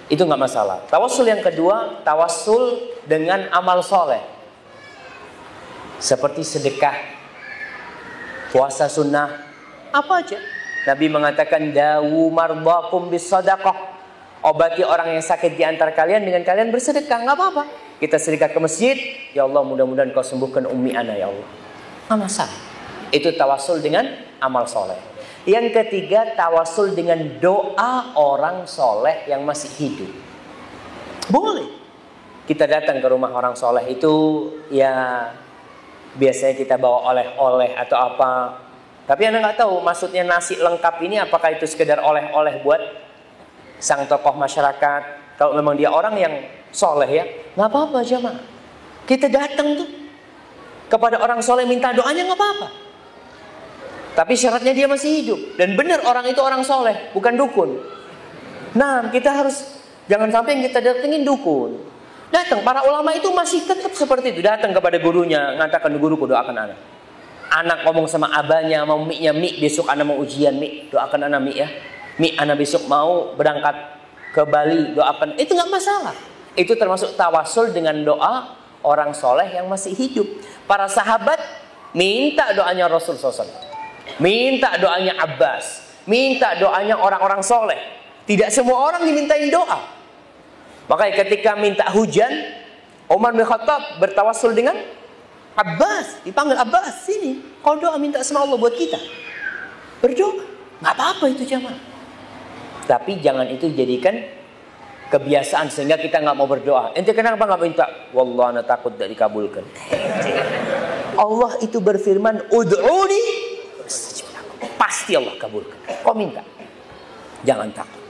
Itu nggak masalah. Tawassul yang kedua, tawassul dengan amal soleh. Seperti sedekah, puasa sunnah, apa aja. Nabi mengatakan, dawu mardakum bis sadaqah. Obati orang yang sakit di antara kalian dengan kalian bersedekah, nggak apa-apa. Kita sedekah ke masjid, ya Allah mudah-mudahan kau sembuhkan ummi ana ya Allah. Nggak masalah. Itu tawassul dengan amal soleh. Yang ketiga, tawassul dengan doa orang soleh yang masih hidup. Boleh. Kita datang ke rumah orang soleh itu, ya biasanya kita bawa oleh-oleh atau apa. Tapi Anda nggak tahu maksudnya nasi lengkap ini apakah itu sekedar oleh-oleh buat sang tokoh masyarakat. Kalau memang dia orang yang soleh ya, nggak apa-apa jemaah. Kita datang tuh kepada orang soleh minta doanya nggak apa-apa. Tapi syaratnya dia masih hidup. Dan benar orang itu orang soleh, bukan dukun. Nah, kita harus, jangan sampai yang kita datengin dukun. Datang, para ulama itu masih tetap seperti itu. Datang kepada gurunya, ngatakan guruku doakan anak. Anak ngomong sama abahnya, mau mi-nya, mi, besok anak mau ujian, mi, doakan anak mi ya. Mi, anak besok mau berangkat ke Bali, doakan. Itu gak masalah. Itu termasuk tawassul dengan doa orang soleh yang masih hidup. Para sahabat minta doanya Rasul SAW. Minta doanya Abbas. Minta doanya orang-orang soleh. Tidak semua orang dimintain doa. Makanya ketika minta hujan, Umar bin Khattab bertawassul dengan Abbas. Dipanggil Abbas, sini. Kau doa minta sama Allah buat kita. Berdoa. Gak apa-apa itu jamaah. Tapi jangan itu jadikan kebiasaan sehingga kita gak mau berdoa. Ente kenapa gak minta? Wallah ana takut tidak dikabulkan. Allah itu berfirman, ud'uni pasti Allah kabulkan. Kau minta, jangan takut.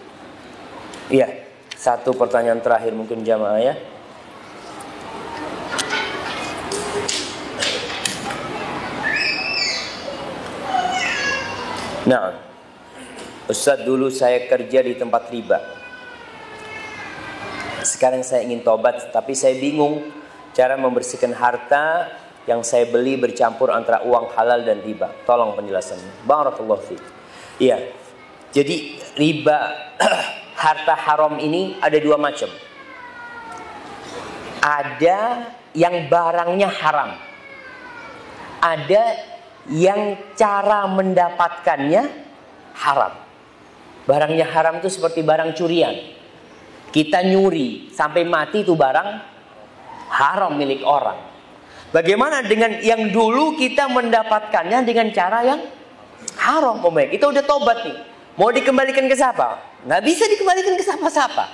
Iya, satu pertanyaan terakhir mungkin jamaah ya. Nah, Ustaz, dulu saya kerja di tempat riba. Sekarang saya ingin tobat, tapi saya bingung cara membersihkan harta yang saya beli bercampur antara uang halal dan riba. Tolong penjelasannya. Barakallahu fiik. Iya. Jadi riba harta haram ini ada 2 macam. Ada yang barangnya haram. Ada yang cara mendapatkannya haram. Barangnya haram itu seperti barang curian. Kita nyuri sampai mati itu barang haram milik orang. Bagaimana dengan yang dulu kita mendapatkannya dengan cara yang haram, pemain? Kita udah tobat nih. Mau dikembalikan ke siapa? Nggak bisa dikembalikan ke siapa-siapa.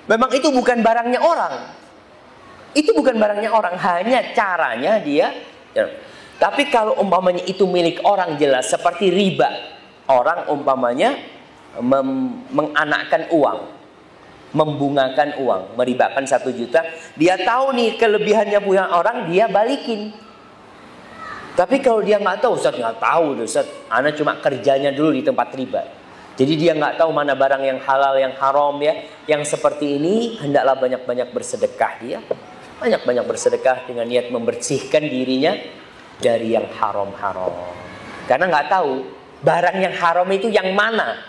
Memang itu bukan barangnya orang. Itu bukan barangnya orang. Hanya caranya dia. Tapi kalau umpamanya itu milik orang, jelas seperti riba. Orang umpamanya menganakkan uang, membungakan uang, meribakan 1 juta. Dia tahu nih kelebihannya punya orang, dia balikin. Tapi kalau dia nggak tahu, Ustaz nggak tahu, Ustaz, ana cuma kerjanya dulu di tempat riba. Jadi dia nggak tahu mana barang yang halal, yang haram ya. Yang seperti ini hendaklah banyak-banyak bersedekah dia. Banyak-banyak bersedekah dengan niat membersihkan dirinya dari yang haram-haram. Karena nggak tahu barang yang haram itu yang mana.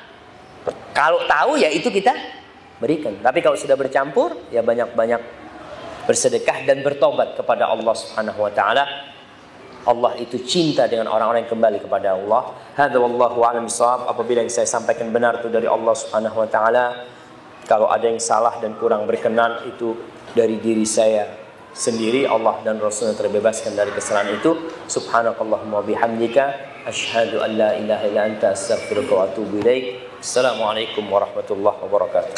Kalau tahu ya itu kita berikan. Tapi kalau sudah bercampur ya banyak-banyak bersedekah dan bertobat kepada Allah Subhanahu wa taala. Allah itu cinta dengan orang-orang yang kembali kepada Allah. Hadza wallahu a'lam bishawab. Apabila yang saya sampaikan benar itu dari Allah Subhanahu wa taala, kalau ada yang salah dan kurang berkenan itu dari diri saya sendiri. Allah dan Rasulnya terbebaskan dari kesalahan itu. Subhanakallahumma bihamdika asyhadu an la ilaha illa anta astaghfiruka wa atubu ilaik. Assalamualaikum warahmatullahi wabarakatuh.